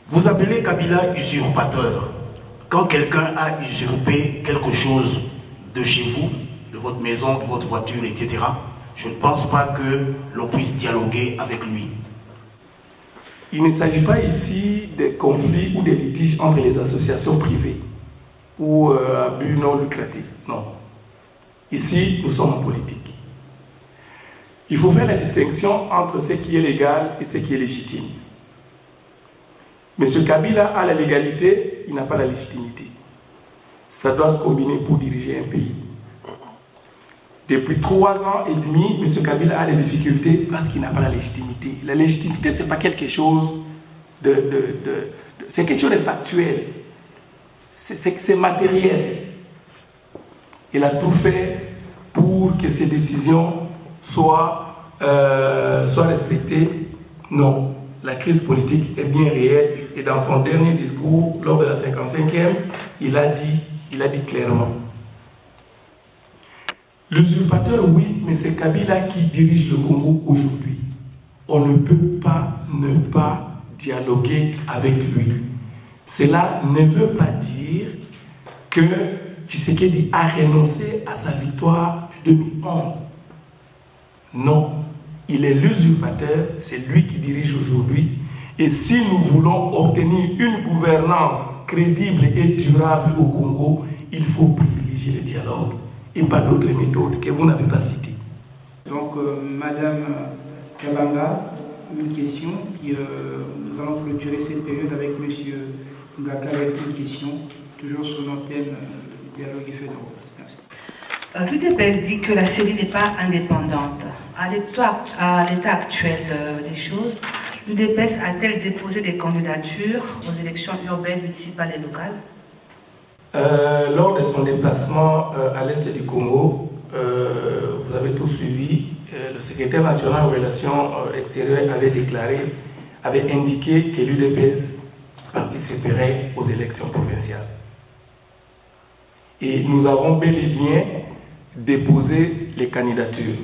Speaker 9: Vous appelez Kabila usurpateur. Quand quelqu'un a usurpé quelque chose de chez vous, de votre maison, de votre voiture, etc., je ne pense pas que l'on puisse dialoguer avec lui.
Speaker 5: Il ne s'agit pas ici de conflits ou de litiges entre les associations privées ou à but non lucratif. Non. Ici, nous sommes en politique. Il faut faire la distinction entre ce qui est légal et ce qui est légitime. M. Kabila a la légalité, il n'a pas la légitimité. Ça doit se combiner pour diriger un pays. Depuis 3 ans et demi, M. Kabila a des difficultés parce qu'il n'a pas la légitimité. La légitimité, ce n'est pas quelque chose c'est quelque chose de factuel. C'est matériel. Il a tout fait pour que ces décisions soient respectées. Non. La crise politique est bien réelle. Et dans son dernier discours, lors de la 55e, il a dit clairement. L'usurpateur, oui, mais c'est Kabila qui dirige le Congo aujourd'hui. On ne peut pas ne pas dialoguer avec lui. Cela ne veut pas dire que Tshisekedi a renoncé à sa victoire de 2011. Non, il est l'usurpateur, c'est lui qui dirige aujourd'hui. Et si nous voulons obtenir une gouvernance crédible et durable au Congo, il faut privilégier le dialogue et pas d'autres méthodes que vous n'avez pas citées.
Speaker 3: Donc, Madame Kabanga, une question, puis nous allons clôturer cette période avec M. Ngaka avec une question, toujours sur notre thème dialogue et fait de rôle. Merci.
Speaker 8: L'UDPS dit que la CENI n'est pas indépendante. À l'état actuel des choses, l'UDPS a-t-elle déposé des candidatures aux élections urbaines, municipales et locales?
Speaker 5: Lors de son déplacement à l'est du Congo, vous avez tout suivi, le secrétaire national aux relations extérieures avait indiqué que l'UDPS participerait aux élections provinciales. Et nous avons bel et bien déposé les candidatures.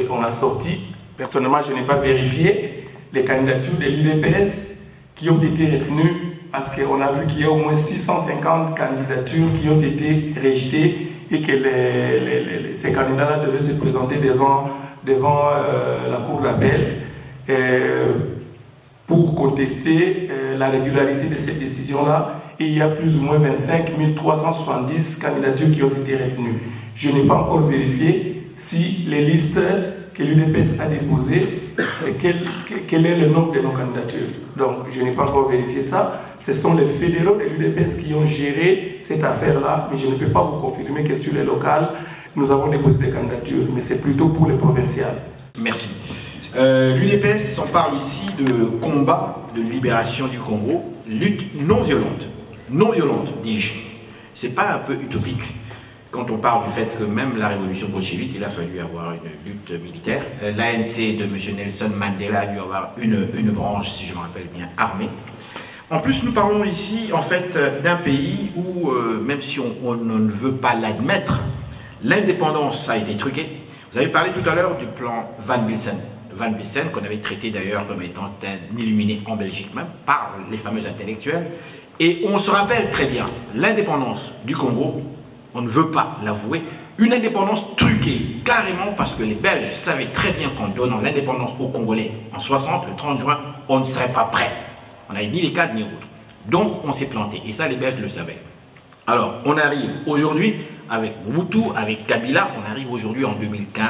Speaker 5: On a sorti, personnellement je n'ai pas vérifié, les candidatures de l'UDPS qui ont été retenues parce qu'on a vu qu'il y a au moins 650 candidatures qui ont été rejetées et que ces candidats-là devaient se présenter devant la cour d'appel pour contester la régularité de cette décision-là. Et il y a plus ou moins 25 370 candidatures qui ont été retenues. Je n'ai pas encore vérifié si les listes que l'UDPS a déposées, c'est quel est le nombre de nos candidatures. Donc je n'ai pas encore vérifié ça. Ce sont les fédéraux de l'UDPS qui ont géré cette affaire-là, mais je ne peux pas vous confirmer que sur les locales, nous avons déposé des candidatures, mais c'est plutôt pour les provinciales.
Speaker 10: Merci. L'UDPS, on parle ici de combat de libération du Congo, lutte non violente. Non violente, dis-je. C'est pas un peu utopique quand on parle du fait que même la révolution bolchevique, il a fallu avoir une lutte militaire. L'ANC de M. Nelson Mandela a dû avoir une branche, si je me rappelle bien, armée. En plus, nous parlons ici, en fait, d'un pays où, même si on ne veut pas l'admettre, l'indépendance a été truquée. Vous avez parlé tout à l'heure du plan Van Bilsen. Van Bilsen, qu'on avait traité d'ailleurs comme étant un illuminé en Belgique même, par les fameux intellectuels. Et on se rappelle très bien, l'indépendance du Congo, on ne veut pas l'avouer, une indépendance truquée, carrément parce que les Belges savaient très bien qu'en donnant l'indépendance aux Congolais en 60, le 30 juin, on ne serait pas prêt. On n'avait ni les cadres ni autres. Donc on s'est planté, et ça les Belges le savaient. Alors on arrive aujourd'hui avec Mobutu, avec Kabila, on arrive aujourd'hui en 2015,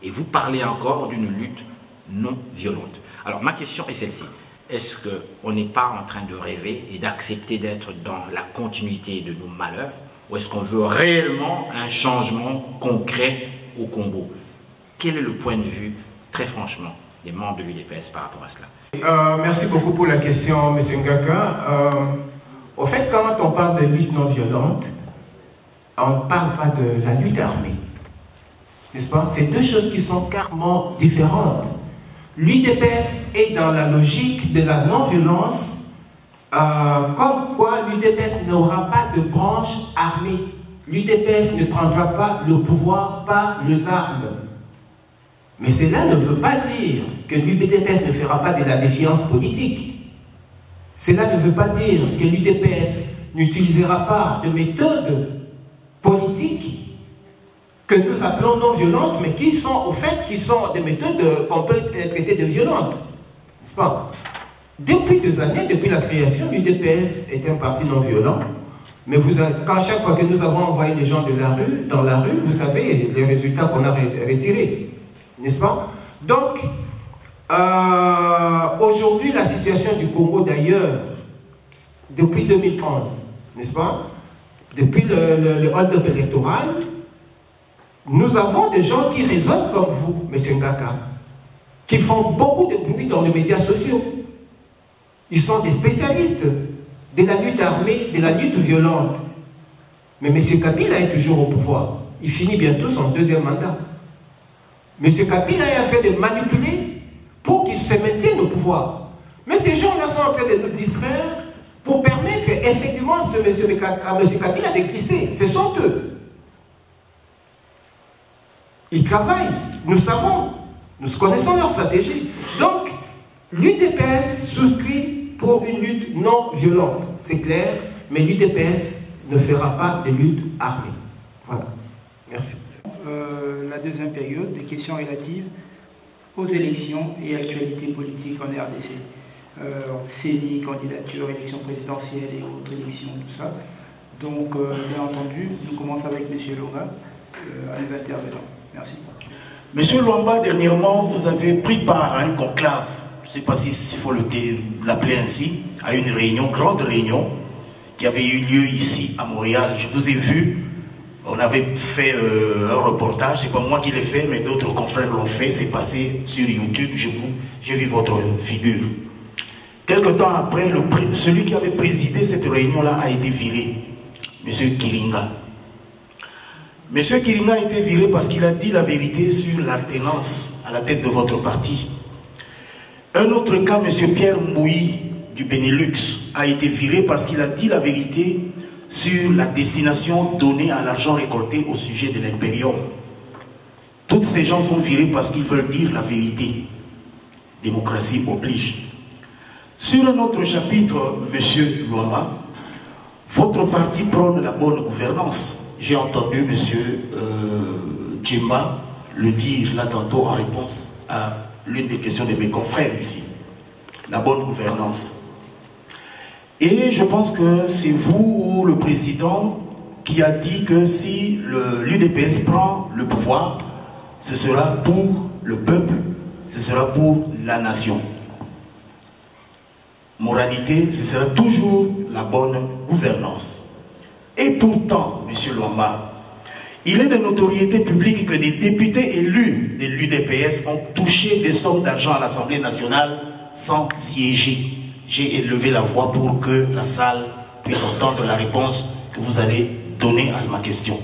Speaker 10: et vous parlez encore d'une lutte non violente. Alors ma question est celle-ci. Est-ce qu'on n'est pas en train de rêver et d'accepter d'être dans la continuité de nos malheurs, ou est-ce qu'on veut réellement un changement concret au Congo? Quel est le point de vue, très franchement, des membres de l'UDPS par rapport à cela?
Speaker 7: Merci beaucoup pour la question, M. Ngaka. Au fait, quand on parle de lutte non violente, on ne parle pas de la lutte armée. N'est-ce pas? C'est deux choses qui sont carrément différentes. L'UDPS est dans la logique de la non-violence, comme quoi l'UDPS n'aura pas de branche armée. L'UDPS ne prendra pas le pouvoir par les armes. Mais cela ne veut pas dire que l'UDPS ne fera pas de la défiance politique. Cela ne veut pas dire que l'UDPS n'utilisera pas de méthodes politiques que nous appelons non violentes, mais qui sont, au fait, qui sont des méthodes qu'on peut traiter de violentes. N'est-ce pas? Depuis 2 années, depuis la création, l'UDPS est un parti non violent. Mais quand chaque fois que nous avons envoyé des gens dans la rue, vous savez les résultats qu'on a retirés. N'est-ce pas? Donc, aujourd'hui, la situation du Congo, d'ailleurs, depuis 2011, n'est-ce pas? Depuis le hold-up électoral, nous avons des gens qui raisonnent comme vous, M. Ngaka, qui font beaucoup de bruit dans les médias sociaux. Ils sont des spécialistes de la lutte armée, de la lutte violente. Mais M. Kabila est toujours au pouvoir. Il finit bientôt son 2e mandat. M. Kabila est en train de manipuler pour qu'il se maintienne au pouvoir. Mais ces gens-là sont en train de nous distraire pour permettre effectivement à M. Kabila de glisser. Ce sont eux. Ils travaillent, nous savons, nous connaissons leur stratégie. Donc, l'UDPS souscrit pour une lutte non violente, c'est clair, mais l'UDPS ne fera pas de lutte armée. Voilà, merci.
Speaker 3: La deuxième période, des questions relatives aux élections et actualités politiques en RDC. CENI, candidature, élection présidentielle et autres élections, tout ça. Donc, bien entendu, nous commençons avec M. Longa, à nous intervenants. Merci.
Speaker 9: Monsieur Luamba, dernièrement, vous avez pris part à un conclave, je ne sais pas s'il faut l'appeler ainsi, à une réunion, grande réunion, qui avait eu lieu ici à Montréal. Je vous ai vu, on avait fait un reportage, c'est pas moi qui l'ai fait, mais d'autres confrères l'ont fait, c'est passé sur YouTube, j'ai vu votre figure. Quelque temps après, celui qui avait présidé cette réunion-là a été viré, M. Kiringa. M. Kiringa a été viré parce qu'il a dit la vérité sur l'alternance à la tête de votre parti. Un autre cas, M. Pierre Mbouyi du Benelux a été viré parce qu'il a dit la vérité sur la destination donnée à l'argent récolté au sujet de l'impérium. Tous ces gens sont virés parce qu'ils veulent dire la vérité. Démocratie oblige. Sur un autre chapitre, M. Luamba, votre parti prône la bonne gouvernance. J'ai entendu M. Djemba le dire là tantôt en réponse à l'une des questions de mes confrères ici. La bonne gouvernance. Et je pense que c'est vous ou le président qui a dit que si l'UDPS prend le pouvoir, ce sera pour le peuple, ce sera pour la nation. Moralité, ce sera toujours la bonne gouvernance. Et pourtant, M. Luamba, il est de notoriété publique que des députés élus de l'UDPS ont touché des sommes d'argent à l'Assemblée nationale sans siéger. J'ai élevé la voix pour que la salle puisse entendre la réponse que vous allez donner à ma question.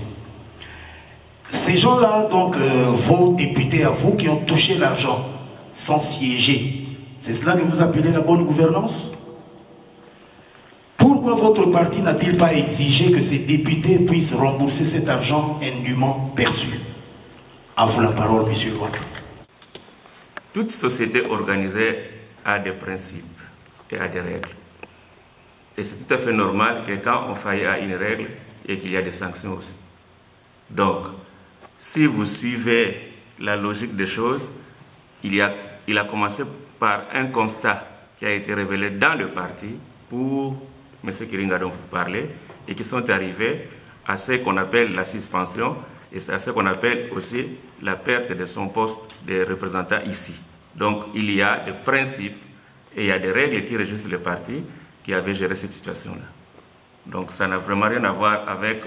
Speaker 9: Ces gens-là, donc, vos députés à vous qui ont touché l'argent sans siéger, c'est cela que vous appelez la bonne gouvernance? Pourquoi votre parti n'a-t-il pas exigé que ces députés puissent rembourser cet argent indûment perçu? À vous la parole, M. Luamba.
Speaker 6: Toute société organisée a des principes et a des règles. Et c'est tout à fait normal que quand on faillit à une règle et qu'il y a des sanctions aussi. Donc, si vous suivez la logique des choses, il a commencé par un constat qui a été révélé dans le parti pour M. Kiringa dont vous parlez, et qui sont arrivés à ce qu'on appelle la suspension et à ce qu'on appelle aussi la perte de son poste de représentant ici. Donc il y a des principes et il y a des règles qui régissent le parti qui avait géré cette situation-là. Donc ça n'a vraiment rien à voir avec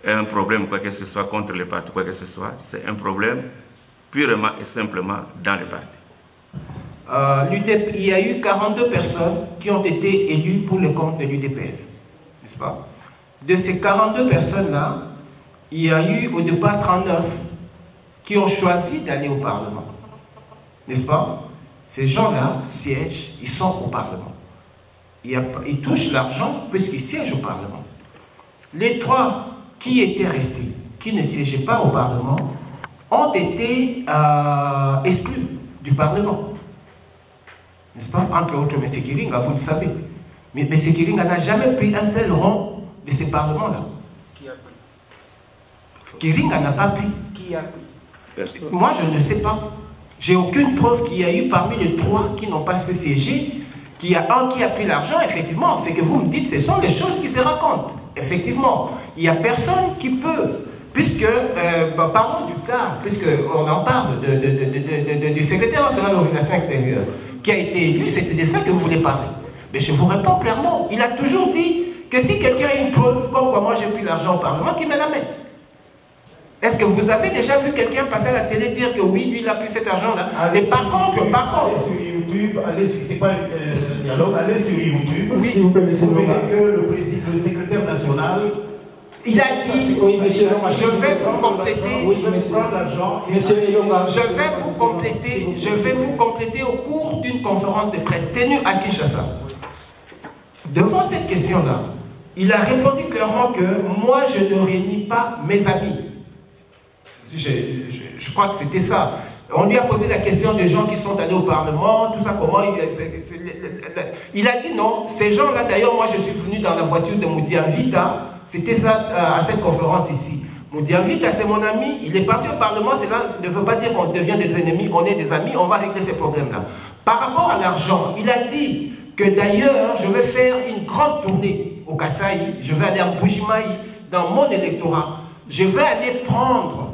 Speaker 6: un problème quoi que ce soit contre le parti, quoi que ce soit. C'est un problème purement et simplement dans le parti.
Speaker 7: Il y a eu 42 personnes qui ont été élues pour le compte de l'UDPS, n'est-ce pas? De ces 42 personnes-là, il y a eu au départ 39 qui ont choisi d'aller au Parlement, n'est-ce pas? Ces gens-là siègent, ils sont au Parlement. Ils touchent l'argent puisqu'ils siègent au Parlement. Les 3 qui étaient restés, qui ne siégeaient pas au Parlement, ont été exclus du Parlement. N'est-ce pas? Entre autres, M. Kiringa, vous le savez. Mais M. Kiringa n'a jamais pris un seul rond de ces parlements-là. Kiringa n'a pas pris.
Speaker 11: Qui a pris?
Speaker 6: Personne.
Speaker 7: Moi, je ne sais pas. J'ai aucune preuve qu'il y a eu parmi les 3 qui n'ont pas siégé, qu'il y a un qui a pris l'argent. Effectivement, c'est que vous me dites, ce sont les choses qui se racontent. Effectivement, il n'y a personne qui peut. Puisque, parlons du cas, puisqu'on en parle du secrétaire national de relations extérieures, qui a été élu, c'était de ça que vous voulez parler. Mais je vous réponds clairement, il a toujours dit que si quelqu'un a une preuve, comme quoi moi j'ai pris l'argent au Parlement, qu'il me l'amène. Est-ce que vous avez déjà vu quelqu'un passer à la télé dire que oui, lui il a pris cet argent-là? Et par contre,
Speaker 12: allez sur YouTube, c'est pas un dialogue, allez sur YouTube,
Speaker 7: oui,
Speaker 12: vous verrez que le secrétaire national,
Speaker 7: il a dit, je vais vous compléter, je vais vous compléter au cours d'une conférence de presse tenue à Kinshasa. Devant cette question-là, il a répondu clairement que moi je ne réunis pas mes amis. Je crois que c'était ça. On lui a posé la question des gens qui sont allés au Parlement, tout ça, comment il a dit non, ces gens-là, d'ailleurs, moi je suis venu dans la voiture de Moudianvita, c'était ça à cette conférence ici. Moudianvita, c'est mon ami, il est parti au Parlement, cela ne veut pas dire qu'on devient des ennemis, on est des amis, on va régler ces problèmes-là. Par rapport à l'argent, il a dit que d'ailleurs, je vais faire une grande tournée au Kasaï, je vais aller à Mbujimaï, dans mon électorat, je vais aller prendre.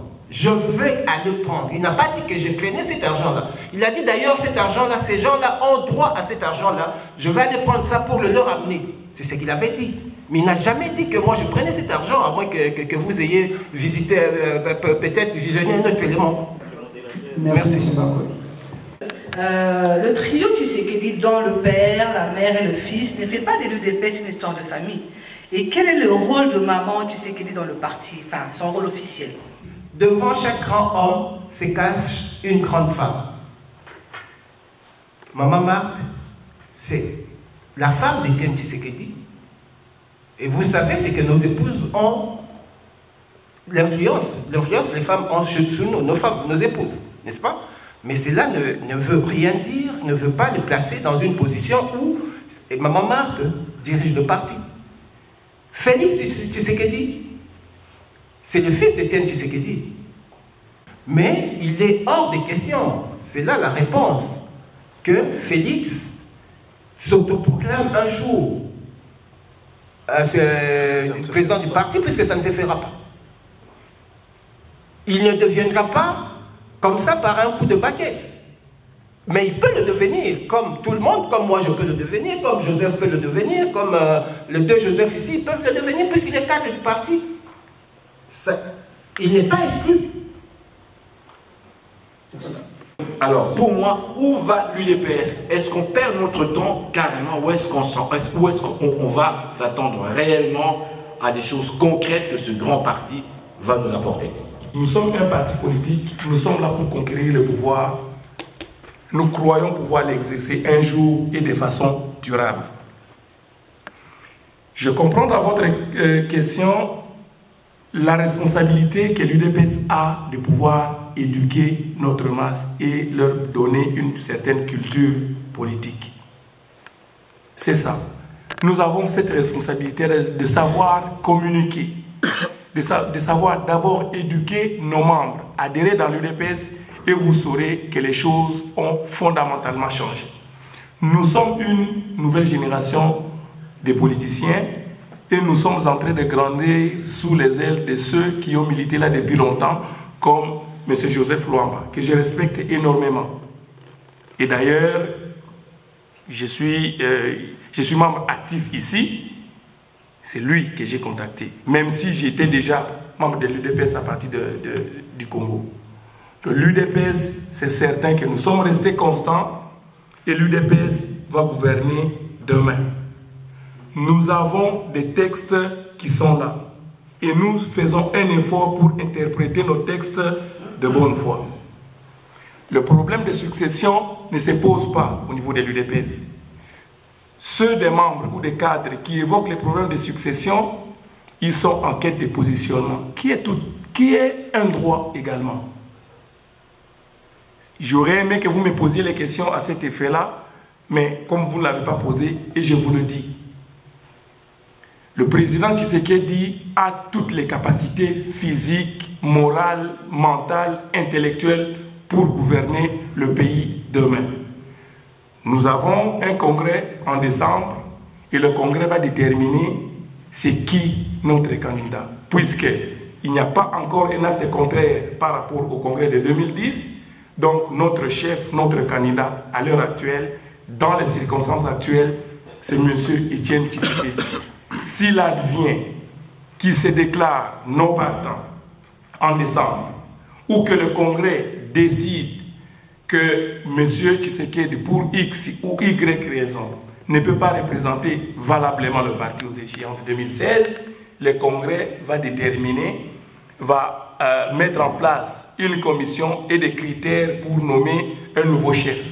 Speaker 7: Il n'a pas dit que je prenais cet argent-là. Il a dit d'ailleurs cet argent-là, ces gens-là ont droit à cet argent-là. Je vais aller prendre ça pour le leur amener. C'est ce qu'il avait dit. Mais il n'a jamais dit que moi je prenais cet argent, à moins que vous ayez visité, peut-être visionné un autre élément.
Speaker 3: Merci.
Speaker 8: Le trio Tshisekedi, dont le père, la mère et le fils, ne fait pas de l'UDPS une histoire de famille. Et quel est le rôle de maman Tshisekedi dans le parti, enfin son rôle officiel?
Speaker 7: Devant chaque grand homme se cache une grande femme. Maman Marthe, c'est la femme d'Étienne Tshisekedi. Et vous savez, c'est que nos épouses ont l'influence. L'influence, les femmes ont sur nous, nos femmes, nos épouses, n'est-ce pas? Mais cela ne veut rien dire, ne veut pas les placer dans une position où Maman Marthe dirige le parti. Félix Tshisekedi, c'est le fils d'Étienne Tshisekedi. Mais il est hors des questions. C'est là la réponse. Que Félix s'autoproclame un jour président du parti, puisque ça ne se fera pas. Il ne deviendra pas comme ça par un coup de baguette. Mais il peut le devenir, comme tout le monde, comme moi je peux le devenir, comme Joseph peut le devenir, comme les 2 Joseph ici, ils peuvent le devenir puisqu'il est cadre du parti. Il n'est pas exclu.
Speaker 10: Alors, pour moi, où va l'UDPS? Est-ce qu'on perd notre temps carrément ou est-ce qu'on va s'attendre réellement à des choses concrètes que ce grand parti va nous apporter?
Speaker 5: Nous sommes un parti politique, nous sommes là pour conquérir le pouvoir. Nous croyons pouvoir l'exercer un jour et de façon durable. Je comprends dans votre question la responsabilité que l'UDPS a de pouvoir éduquer notre masse et leur donner une certaine culture politique. C'est ça. Nous avons cette responsabilité de savoir communiquer, de savoir d'abord éduquer nos membres, adhérer dans l'UDPS et vous saurez que les choses ont fondamentalement changé. Nous sommes une nouvelle génération de politiciens et nous sommes en train de grandir sous les ailes de ceux qui ont milité là depuis longtemps, comme M. Joseph Luamba, que je respecte énormément. Et d'ailleurs, je suis membre actif ici, c'est lui que j'ai contacté, même si j'étais déjà membre de l'UDPS à partir du Congo. L'UDPS, c'est certain que nous sommes restés constants et l'UDPS va gouverner demain. Nous avons des textes qui sont là et nous faisons un effort pour interpréter nos textes de bonne foi. Le problème de succession ne se pose pas au niveau de l'UDPS. Ceux des membres ou des cadres qui évoquent les problèmes de succession, ils sont en quête de positionnement, qui est un droit également. J'aurais aimé que vous me posiez les questions à cet effet-là, mais comme vous ne l'avez pas posé, et je vous le dis, Le président Tshisekedi a toutes les capacités physiques, morales, mentales, intellectuelles pour gouverner le pays demain. Nous avons un congrès en décembre et le congrès va déterminer c'est qui notre candidat. Puisqu'il n'y a pas encore un acte contraire par rapport au congrès de 2010, donc notre chef, notre candidat à l'heure actuelle, dans les circonstances actuelles, c'est M. Etienne Tshisekedi. S'il advient qu'il se déclare non partant en décembre, ou que le congrès décide que M. Tshisekedi, pour X ou Y raison, ne peut pas représenter valablement le parti aux échéances de 2016, le congrès va déterminer, va mettre en place une commission et des critères pour nommer un nouveau chef.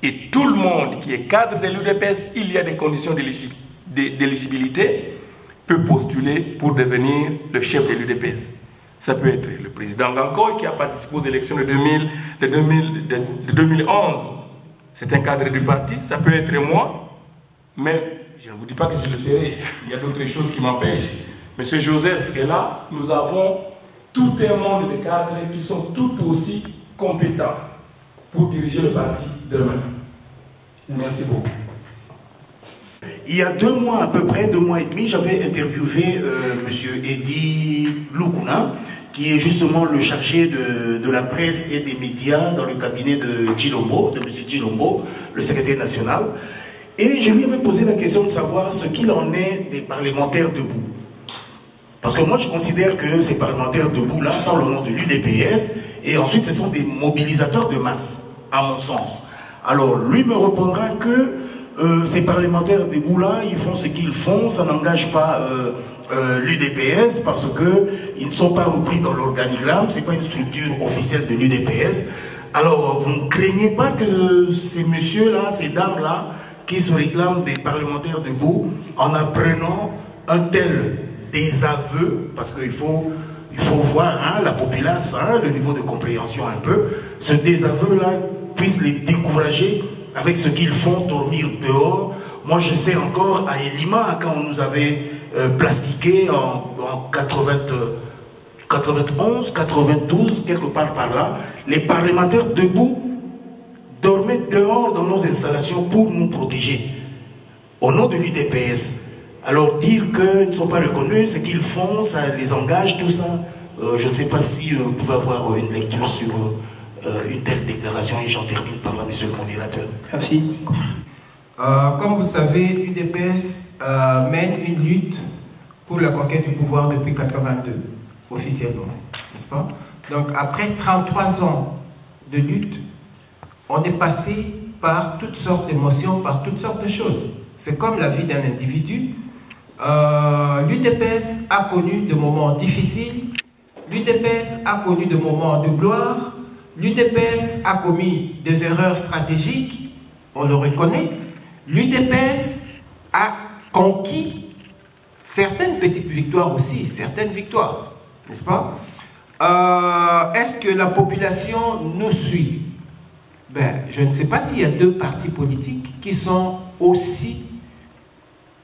Speaker 5: Et tout le monde qui est cadre de l'UDPS, il y a des conditions d'éligibilité, peut postuler pour devenir le chef de l'UDPS. Ça peut être le président Gankoy qui a participé aux élections de 2011. C'est un cadre du parti. Ça peut être moi. Mais je ne vous dis pas que je le serai. Il y a d'autres choses qui m'empêchent. Monsieur Joseph est là. Nous avons tout un monde de cadres qui sont tout aussi compétents pour diriger le parti demain. Merci beaucoup.
Speaker 9: Il y a 2 mois, à peu près 2 mois et demi, j'avais interviewé M. Eddy Lukuna, qui est justement le chargé de la presse et des médias dans le cabinet de M. Tshilombo, le secrétaire national. Et je lui avais posé la question de savoir ce qu'il en est des parlementaires debout. Parce que moi, je considère que ces parlementaires debout-là parlent au nom de l'UDPS, et ensuite, ce sont des mobilisateurs de masse, à mon sens. Alors, lui me répondra que ces parlementaires debout-là, ils font ce qu'ils font, ça n'engage pas l'UDPS parce qu'ils ne sont pas repris dans l'organigramme, ce n'est pas une structure officielle de l'UDPS. Alors, vous ne craignez pas que ces messieurs-là, ces dames-là, qui se réclament des parlementaires debout, en apprenant un tel désaveu, parce qu'il faut voir hein, la populace, hein, le niveau de compréhension un peu, ce désaveu-là puisse les décourager avec ce qu'ils font dormir dehors. Moi, je sais encore à Elima, quand on nous avait plastiqué en 91, 92, quelque part par là, les parlementaires debout dormaient dehors dans nos installations pour nous protéger, au nom de l'UDPS. Alors dire qu'ils ne sont pas reconnus, ce qu'ils font, ça les engage, tout ça. Je ne sais pas si vous pouvez avoir une lecture sur une telle déclaration, et j'en termine par là, monsieur le modérateur.
Speaker 7: Merci. Comme vous savez, l'UDPS mène une lutte pour la conquête du pouvoir depuis 1982, officiellement, n'est-ce pas? Donc après 33 ans de lutte, on est passé par toutes sortes d'émotions, par toutes sortes de choses. C'est comme la vie d'un individu. L'UDPS a connu des moments difficiles, l'UDPS a connu des moments de gloire, l'UDPS a commis des erreurs stratégiques, on le reconnaît. L'UDPS a conquis certaines petites victoires aussi, certaines victoires, n'est-ce pas? Est-ce que la population nous suit? Ben, je ne sais pas s'il y a 2 partis politiques qui sont aussi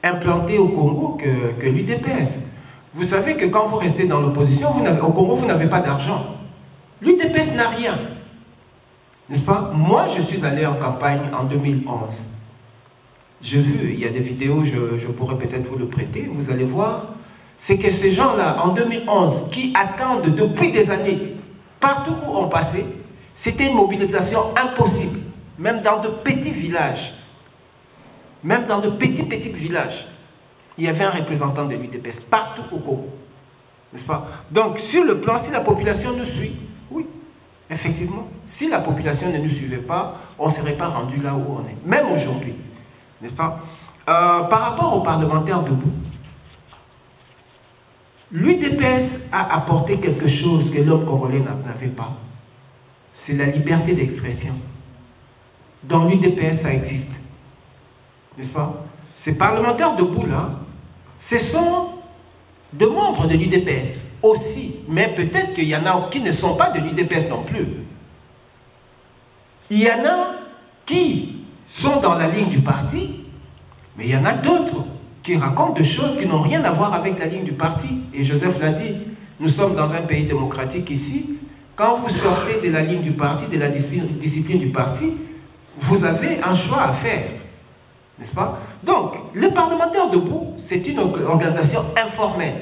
Speaker 7: implantés au Congo que l'UDPS. Vous savez que quand vous restez dans l'opposition, au Congo, vous n'avez pas d'argent. L'UDPS n'a rien, n'est-ce pas? Moi, je suis allé en campagne en 2011. J'ai vu, il y a des vidéos, je pourrais peut-être vous le prêter, vous allez voir. C'est que ces gens-là, en 2011, qui attendent depuis des années, partout où on passait, c'était une mobilisation impossible, même dans de petits villages. Même dans de petits villages, il y avait un représentant de l'UDPS partout au Congo, n'est-ce pas? Donc, sur le plan, si la population nous suit, oui, effectivement, si la population ne nous suivait pas, on ne serait pas rendu là où on est, même aujourd'hui, n'est-ce pas? Par rapport aux parlementaires debout, l'UDPS a apporté quelque chose que l'homme congolais n'avait pas. C'est la liberté d'expression. Dans l'UDPS, ça existe. N'est-ce pas? Ces parlementaires debout là, ce sont des membres de l'UDPS aussi, mais peut-être qu'il y en a qui ne sont pas de l'UDPS non plus. Il y en a qui sont dans la ligne du parti, mais il y en a d'autres qui racontent des choses qui n'ont rien à voir avec la ligne du parti. Et Joseph l'a dit, nous sommes dans un pays démocratique ici. Quand vous sortez de la ligne du parti, de la discipline du parti, vous avez un choix à faire. N'est-ce pas? Donc, les parlementaires debout, c'est une organisation informelle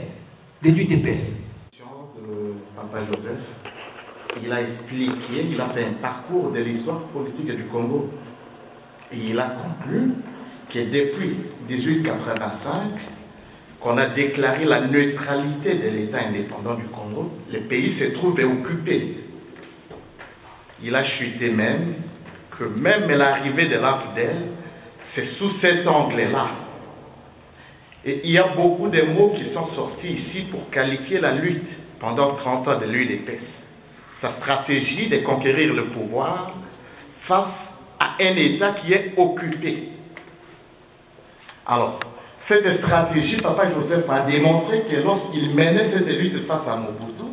Speaker 7: de l'UDPS.
Speaker 9: Papa Joseph, il a expliqué, il a fait un parcours de l'histoire politique du Congo. Et il a conclu que depuis 1885, qu'on a déclaré la neutralité de l'État indépendant du Congo, le pays se trouve occupé. Il a chuté même que même l'arrivée de l'AFDEL, c'est sous cet angle-là. Et il y a beaucoup de mots qui sont sortis ici pour qualifier la lutte pendant 30 ans de l'UDPS. Sa stratégie de conquérir le pouvoir face à un État qui est occupé. Alors, cette stratégie, Papa Joseph a démontré que lorsqu'il menait cette lutte face à Mobutu,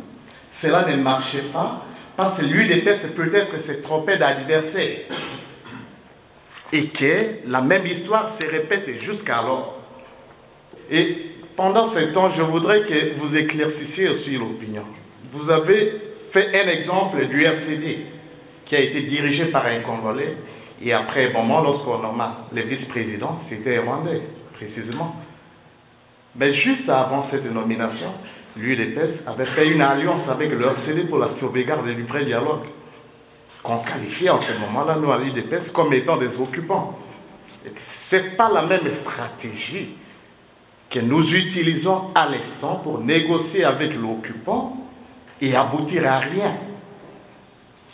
Speaker 9: cela ne marchait pas parce que l'UDPS peut-être se trompait d'adversaire. Et que la même histoire se répète jusqu'alors. Et pendant ce temps, je voudrais que vous éclaircissiez aussi l'opinion. Vous avez fait un exemple du RCD qui a été dirigé par un Congolais. Et après un moment, lorsqu'on nomma le vice-président, c'était un Rwandais, précisément. Mais juste avant cette nomination, l'UDPS avait fait une alliance avec le RCD pour la sauvegarde du vrai dialogue, qu'on qualifiait en ce moment-là, nous, à l'UDPS, comme étant des occupants. Ce n'est pas la même stratégie que nous utilisons à l'instant pour négocier avec l'occupant et aboutir à rien.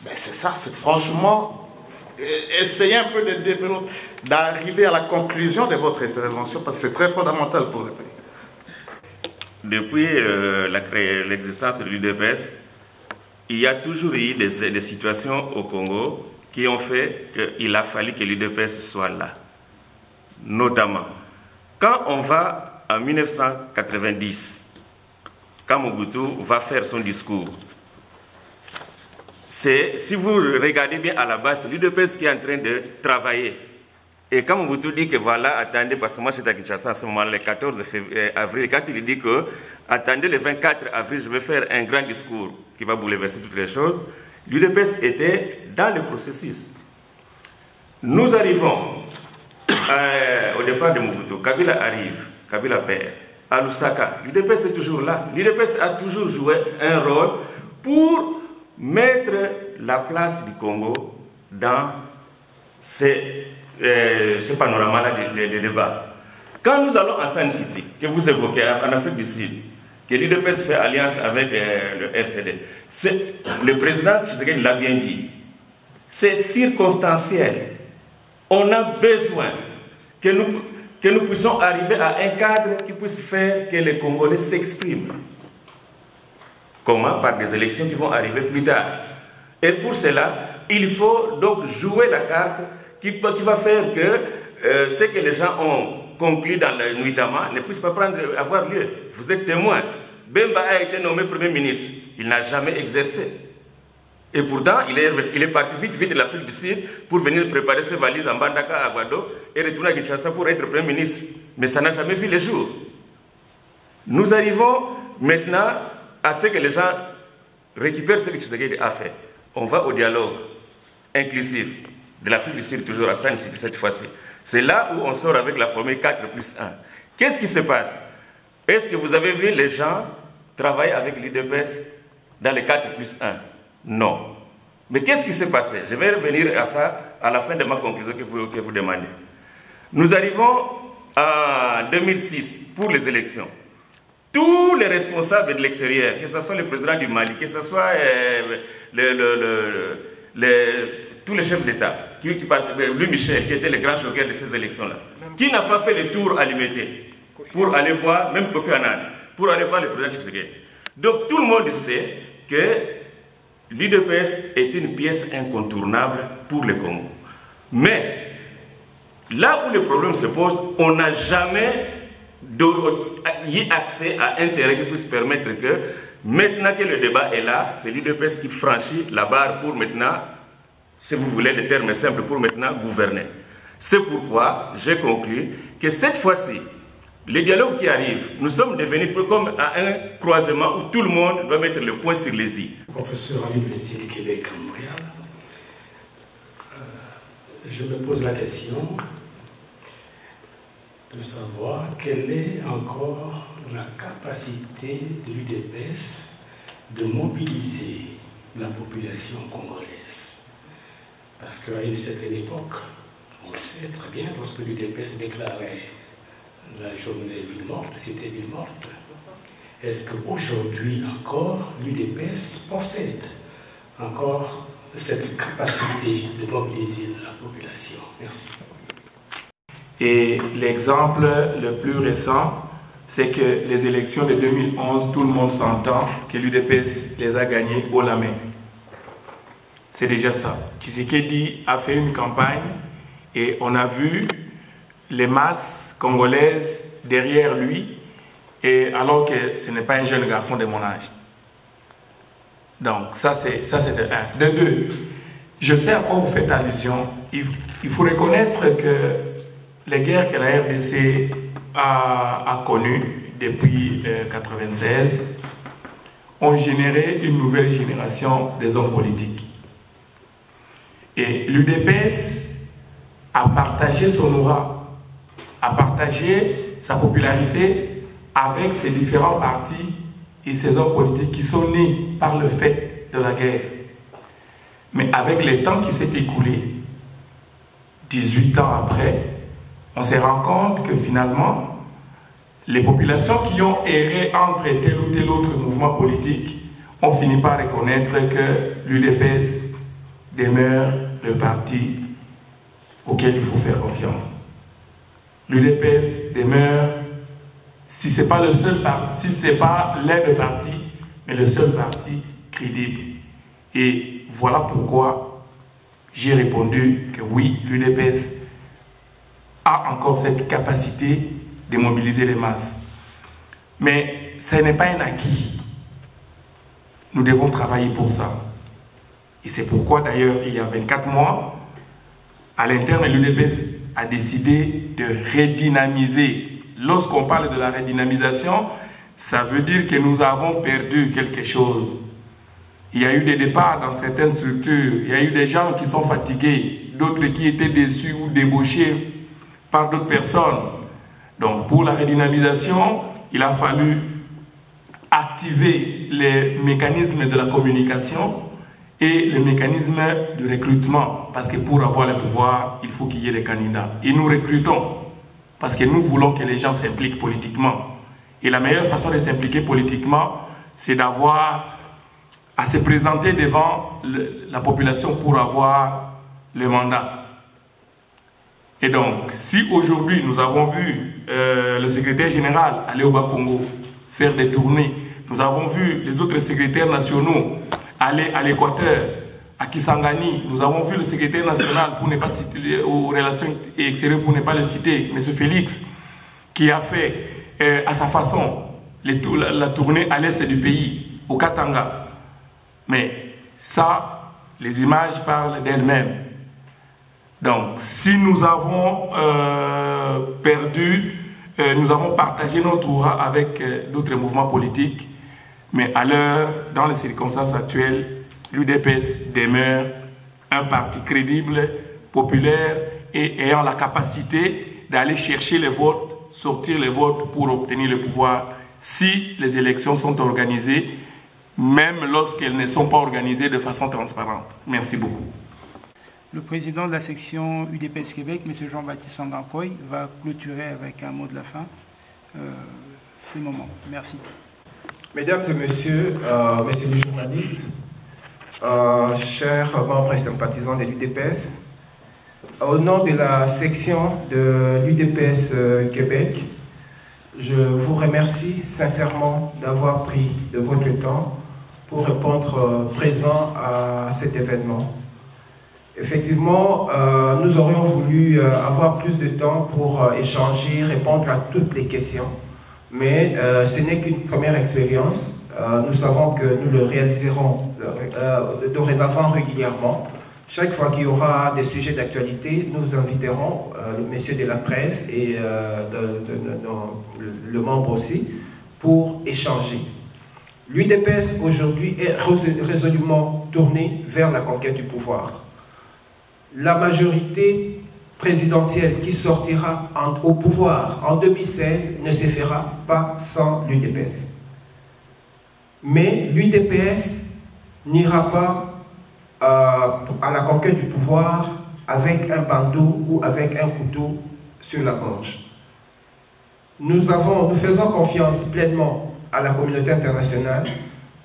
Speaker 9: Ben c'est ça, c'est franchement, essayez un peu de développer, d'arriver à la conclusion de votre intervention, parce que c'est très fondamental pour le pays.
Speaker 6: Depuis l'existence de l'UDPS, il y a toujours eu des situations au Congo qui ont fait qu'il a fallu que l'UDPS soit là. Notamment, quand on va en 1990, quand Mobutu va faire son discours, si vous regardez bien à la base, c'est l'UDPS qui est en train de travailler. Et quand Mobutu dit que voilà, attendez, parce que moi j'étais à Kinshasa à ce moment, le 14 avril, quand il dit que attendez le 24 avril, je vais faire un grand discours qui va bouleverser toutes les choses, l'UDPS était dans le processus. Nous arrivons au départ de Mobutu, Kabila arrive, Kabila perd. À Lusaka, l'UDPS est toujours là. L'UDPS a toujours joué un rôle pour mettre la place du Congo dans ce panorama-là de débat. Quand nous allons à San City, que vous évoquez, en Afrique du Sud, que l'UDPS fait alliance avec le RCD, le président Tshisekedi l'a bien dit, c'est circonstanciel. On a besoin que nous puissions arriver à un cadre qui puisse faire que les Congolais s'expriment. Comment? Par des élections qui vont arriver plus tard. Et pour cela, il faut donc jouer la carte qui va faire que ce que les gens ont conclu dans le Nuitama ne puisse pas avoir lieu. Vous êtes témoin. Bemba a été nommé Premier ministre. Il n'a jamais exercé. Et pourtant, il est parti vite de l'Afrique du Sud pour venir préparer ses valises en Bandaka, à Guado, et retourner à Kinshasa pour être Premier ministre. Mais ça n'a jamais vu le jour. Nous arrivons maintenant à ce que les gens récupèrent ce que Tshisekedi a fait. On va au dialogue inclusif de l'Afrique du Sud, toujours à San City cette fois-ci. C'est là où on sort avec la formule 4+1. Qu'est-ce qui se passe? Est-ce que vous avez vu les gens travailler avec l'UDPS dans les 4+1? Non. Mais qu'est-ce qui s'est passé? Je vais revenir à ça à la fin de ma conclusion que vous demandez. Nous arrivons en 2006 pour les élections. Tous les responsables de l'extérieur, que ce soit le président du Mali, que ce soit tous les chefs d'État, Louis Michel, qui était le grand joker de ces élections-là, qui n'a pas fait le tour à l'Imité pour aller voir, même Kofi Annan, pour aller voir le président Tshisekedi. Donc tout le monde sait que l'UDPS est une pièce incontournable pour le Congo. Mais là où le problème se pose, on n'a jamais eu accès à un terrain qui puisse permettre que, maintenant que le débat est là, c'est l'UDPS qui franchit la barre pour maintenant, si vous voulez le terme simple, pour maintenant gouverner. C'est pourquoi j'ai conclu que cette fois-ci, les dialogues qui arrivent, nous sommes devenus comme à un croisement où tout le monde doit mettre le point sur les i.
Speaker 11: Professeur à l'Université du Québec à Montréal, je me pose la question de savoir quelle est encore la capacité de l'UDPS de mobiliser la population congolaise. Parce qu'à une certaine époque, on le sait très bien, lorsque l'UDPS déclarait la journée ville morte, c'était ville morte. Est-ce qu'aujourd'hui encore, l'UDPS possède encore cette capacité de mobiliser la population? Merci.
Speaker 5: Et l'exemple le plus récent, c'est que les élections de 2011, tout le monde s'entend que l'UDPS les a gagnées haut la main. C'est déjà ça. Tshisekedi a fait une campagne et on a vu les masses congolaises derrière lui, et alors que ce n'est pas un jeune garçon de mon âge. Donc ça c'est de un. De deux, je sais à quoi vous faites allusion. Il faut reconnaître que les guerres que la RDC a connues depuis 1996 ont généré une nouvelle génération des hommes politiques. Et l'UDPS a partagé son aura, a partagé sa popularité avec ces différents partis et ces hommes politiques qui sont nés par le fait de la guerre. Mais avec le temps qui s'est écoulé, 18 ans après, on se rend compte que finalement, les populations qui ont erré entre tel ou tel autre mouvement politique ont fini par reconnaître que l'UDPS demeure le parti auquel il faut faire confiance. L'UDPS demeure, si ce n'est pas le seul parti, si ce n'est pas l'un des partis, mais le seul parti crédible. Et voilà pourquoi j'ai répondu que oui, l'UDPS a encore cette capacité de mobiliser les masses. Mais ce n'est pas un acquis. Nous devons travailler pour ça. Et c'est pourquoi d'ailleurs, il y a 24 mois, à l'interne, l'UDPS a décidé de redynamiser. Lorsqu'on parle de la redynamisation, ça veut dire que nous avons perdu quelque chose. Il y a eu des départs dans certaines structures, il y a eu des gens qui sont fatigués, d'autres qui étaient déçus ou débauchés par d'autres personnes. Donc pour la redynamisation, il a fallu activer les mécanismes de la communication et le mécanisme de recrutement. Parce que pour avoir le pouvoir, il faut qu'il y ait des candidats. Et nous recrutons parce que nous voulons que les gens s'impliquent politiquement. Et la meilleure façon de s'impliquer politiquement, c'est d'avoir à se présenter devant la population pour avoir le mandat. Et donc, si aujourd'hui nous avons vu le secrétaire général aller au Bas-Congo faire des tournées, nous avons vu les autres secrétaires nationaux aller à l'Équateur, à Kisangani, nous avons vu le secrétaire national pour ne pas citer, aux relations extérieures pour ne pas le citer, M. Félix, qui a fait à sa façon la tournée à l'est du pays, au Katanga. Mais ça, les images parlent d'elles-mêmes. Donc, si nous avons perdu, nous avons partagé notre aura avec d'autres mouvements politiques, mais à l'heure, dans les circonstances actuelles, l'UDPS demeure un parti crédible, populaire et ayant la capacité d'aller chercher les votes, sortir les votes pour obtenir le pouvoir si les élections sont organisées, même lorsqu'elles ne sont pas organisées de façon transparente. Merci beaucoup.
Speaker 3: Le président de la section UDPS Québec, M. Jean-Baptiste Sangankoy, va clôturer avec un mot de la fin ce moment. Merci.
Speaker 7: Mesdames et messieurs, messieurs les journalistes, chers membres et sympathisants de l'UDPS, au nom de la section de l'UDPS Québec, je vous remercie sincèrement d'avoir pris de votre temps pour répondre présent à cet événement. Effectivement, nous aurions voulu avoir plus de temps pour échanger, répondre à toutes les questions, mais ce n'est qu'une première expérience. Nous savons que nous le réaliserons dorénavant régulièrement. Chaque fois qu'il y aura des sujets d'actualité, nous inviterons le monsieur de la presse et le membre aussi pour échanger. L'UDPS aujourd'hui est résolument tournée vers la conquête du pouvoir. La majorité présidentielle qui sortira au pouvoir en 2016 ne se fera pas sans l'UDPS. Mais l'UDPS n'ira pas à la conquête du pouvoir avec un bandeau ou avec un couteau sur la gorge. Nous faisons confiance pleinement à la communauté internationale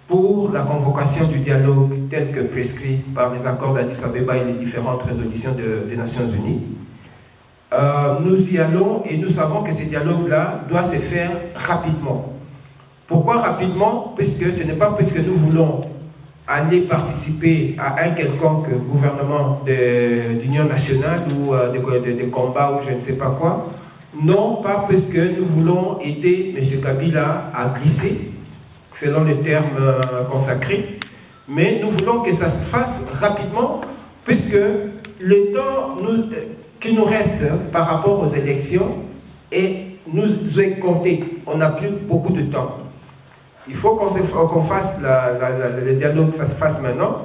Speaker 7: pour la convocation du dialogue tel que prescrit par les accords d'Addis Abeba et les différentes résolutions des Nations Unies. Nous y allons et nous savons que ce dialogue-là doit se faire rapidement. Pourquoi rapidement? Puisque ce n'est pas parce que nous voulons aller participer à un quelconque gouvernement d'union nationale ou de combats ou je ne sais pas quoi. Non, pas parce que nous voulons aider M. Kabila à glisser, selon les termes consacrés, mais nous voulons que ça se fasse rapidement, puisque le temps qui nous reste par rapport aux élections nous est compté. On n'a plus beaucoup de temps. Il faut qu'on fasse le dialogue, que ça se fasse maintenant.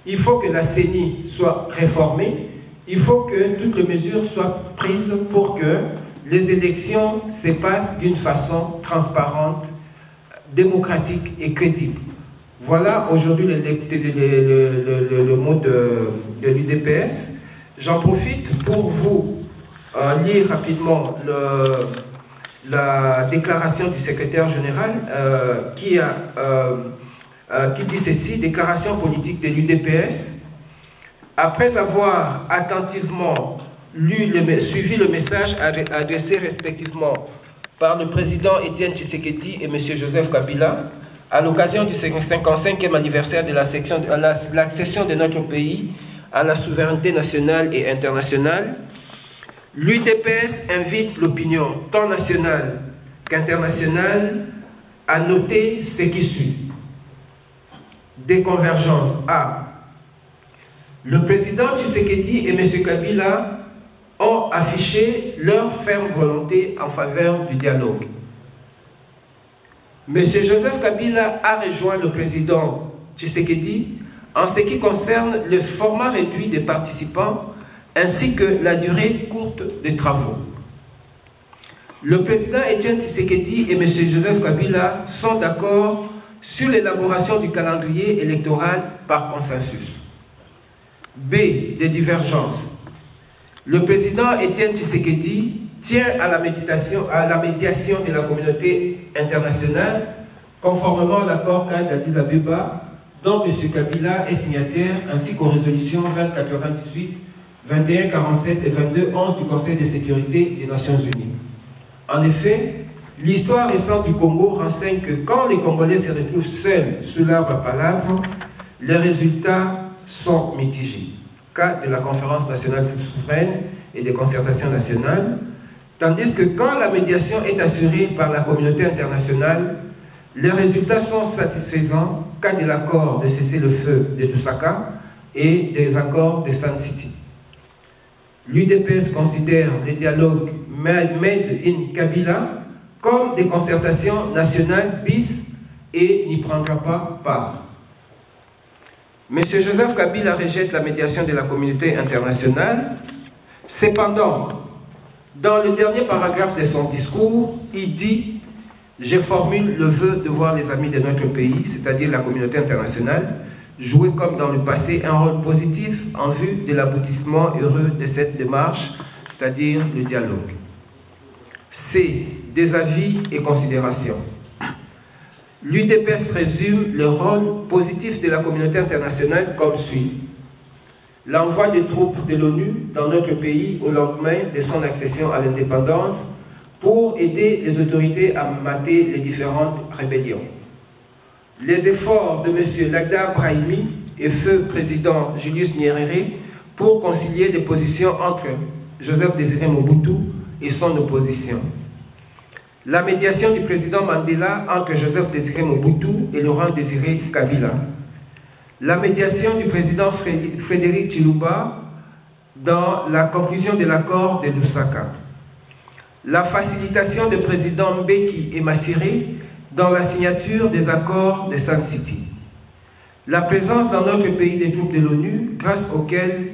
Speaker 7: Il faut que la CENI soit réformée. Il faut que toutes les mesures soient prises pour que les élections se passent d'une façon transparente, démocratique et crédible. Voilà aujourd'hui le mot de l'UDPS. J'en profite pour vous lire rapidement la déclaration du secrétaire général qui dit ceci: déclaration politique de l'UDPS. Après avoir attentivement suivi le message adressé respectivement par le président Étienne Tshisekedi et M. Joseph Kabila à l'occasion du 55e anniversaire de l'accession de notre pays à la souveraineté nationale et internationale, l'UDPS invite l'opinion tant nationale qu'internationale à noter ce qui suit. Des convergences. A. Le président Tshisekedi et M. Kabila ont affiché leur ferme volonté en faveur du dialogue. M. Joseph Kabila a rejoint le président Tshisekedi en ce qui concerne le format réduit des participants ainsi que la durée courte des travaux. Le président Étienne Tshisekedi et M. Joseph Kabila sont d'accord sur l'élaboration du calendrier électoral par consensus. B. Des divergences. Le président Étienne Tshisekedi tient à la médiation de la communauté internationale conformément à l'accord cadre d'Addis Abeba dont M. Kabila est signataire ainsi qu'aux résolutions 2098, 2147 et 2211 du Conseil de sécurité des Nations Unies. En effet, l'histoire récente du Congo renseigne que quand les Congolais se retrouvent seuls sous l'arbre à palabres, les résultats sont mitigés. Cas de la Conférence nationale souveraine et des concertations nationales, tandis que quand la médiation est assurée par la communauté internationale, les résultats sont satisfaisants, cas de l'accord de cessez-le-feu de Lusaka et des accords de Sun City. L'UDPS considère les dialogues Made in Kabila comme des concertations nationales bis et n'y prendra pas part. M. Joseph Kabila rejette la médiation de la communauté internationale. Cependant, dans le dernier paragraphe de son discours, il dit « Je formule le vœu de voir les amis de notre pays, c'est-à-dire la communauté internationale, jouer comme dans le passé un rôle positif en vue de l'aboutissement heureux de cette démarche, c'est-à-dire le dialogue. » C. Des avis et considérations. L'UDPS résume le rôle positif de la communauté internationale comme suit. L'envoi des troupes de l'ONU dans notre pays au lendemain de son accession à l'indépendance pour aider les autorités à mater les différentes rébellions. Les efforts de M. Lagda Brahimi et feu président Julius Nyerere pour concilier les positions entre Joseph Désiré Mobutu et son opposition. La médiation du président Mandela entre Joseph Désiré Mobutu et Laurent Désiré Kabila. la médiation du président Frédéric Chiluba dans la conclusion de l'accord de Lusaka, la facilitation des présidents Mbeki et Massiré dans la signature des accords de Sun City, la présence dans notre pays des troupes de l'ONU grâce auxquelles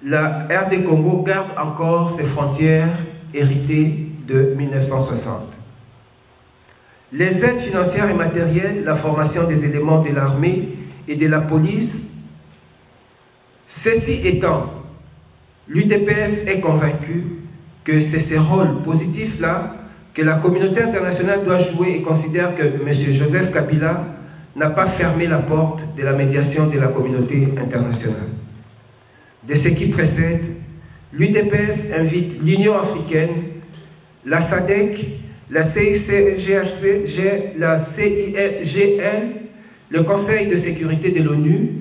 Speaker 7: la RD Congo garde encore ses frontières héritées de 1960. Les aides financières et matérielles, la formation des éléments de l'armée et de la police. Ceci étant, l'UDPS est convaincu que c'est ces rôles positifs-là que la communauté internationale doit jouer et considère que M. Joseph Kabila n'a pas fermé la porte de la médiation de la communauté internationale. De ce qui précède, l'UDPS invite l'Union africaine, la SADC, la CICGL, la CIGL, le Conseil de sécurité de l'ONU,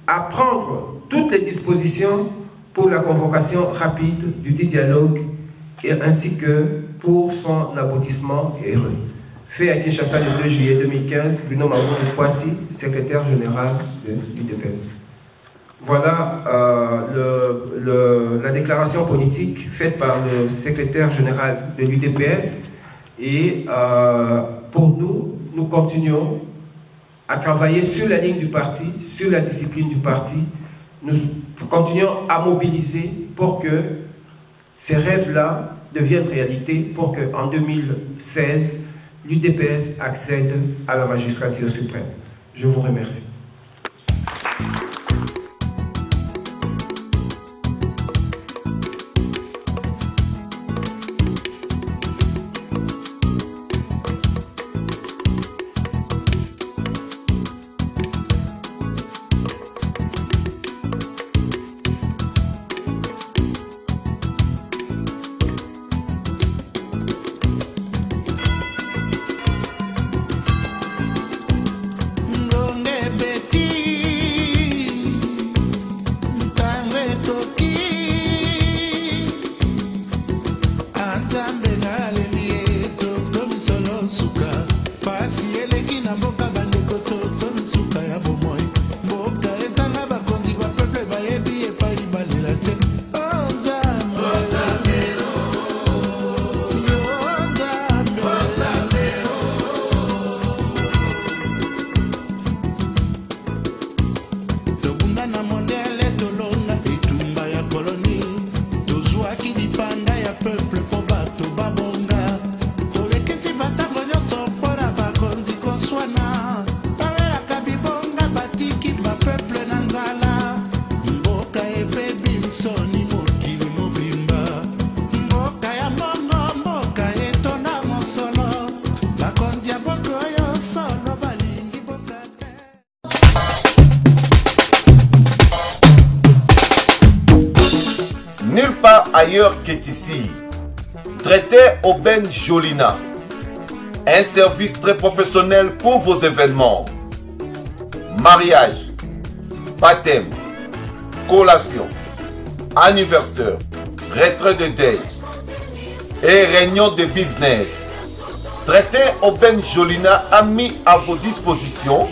Speaker 7: à prendre toutes les dispositions pour la convocation rapide du dialogue et ainsi que pour son aboutissement heureux. Fait à Kinshasa le 2 juillet 2015, Bruno Mamoun-Kwati, secrétaire général de l'UDPS. Voilà la déclaration politique faite par le secrétaire général de l'UDPS. Et pour nous, nous continuons à travailler sur la ligne du parti, sur la discipline du parti. Nous continuons à mobiliser pour que ces rêves-là deviennent réalité, pour qu'en 2016, l'UDPS accède à la magistrature suprême. Je vous remercie.
Speaker 2: Ailleurs qu'ici, traité Aubaine Jolina, un service très professionnel pour vos événements, mariage, baptême, collation, anniversaire, retrait de deuil et réunion de business. Traité Aubaine Jolina a mis à vos dispositions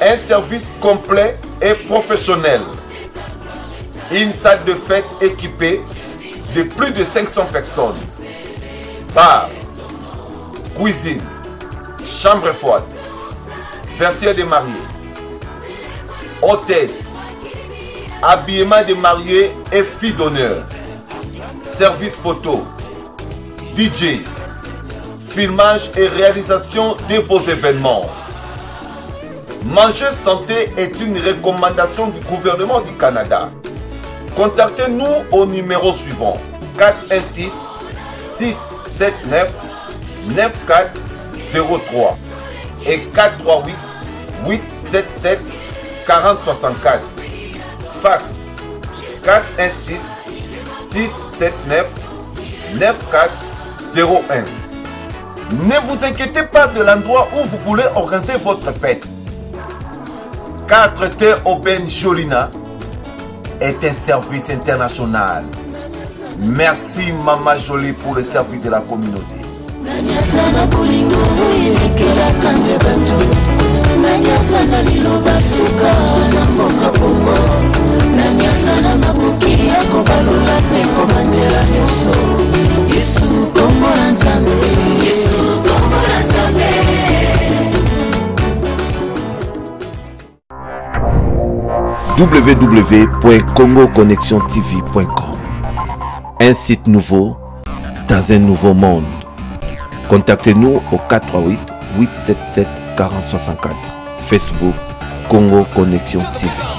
Speaker 2: un service complet et professionnel. Une salle de fête équipée de plus de 500 personnes. Bar, cuisine, chambre froide, vestiaire de mariés, hôtesse, habillement de mariés et filles d'honneur, service photo, DJ, filmage et réalisation de vos événements. Manger santé est une recommandation du gouvernement du Canada. Contactez-nous au numéro suivant 416 679 9403 et 438 877 4064. Fax 416 679 9401. Ne vous inquiétez pas de l'endroit où vous voulez organiser votre fête. 4T Aubaine Jolina est un service international. Merci Maman Jolie pour le service de la communauté.
Speaker 13: Nanyaza na liloba suka na mboka Kongo. Nanyaza na makoki ya kobalula pe komandela nyonso. Yesu Kongo na Nzambe. Yesu Kongo na Nzambe.
Speaker 1: www.congoconnexiontv.com. Un site nouveau dans un nouveau monde. Contactez-nous au 438 877 4064. Facebook Congo Connexion TV.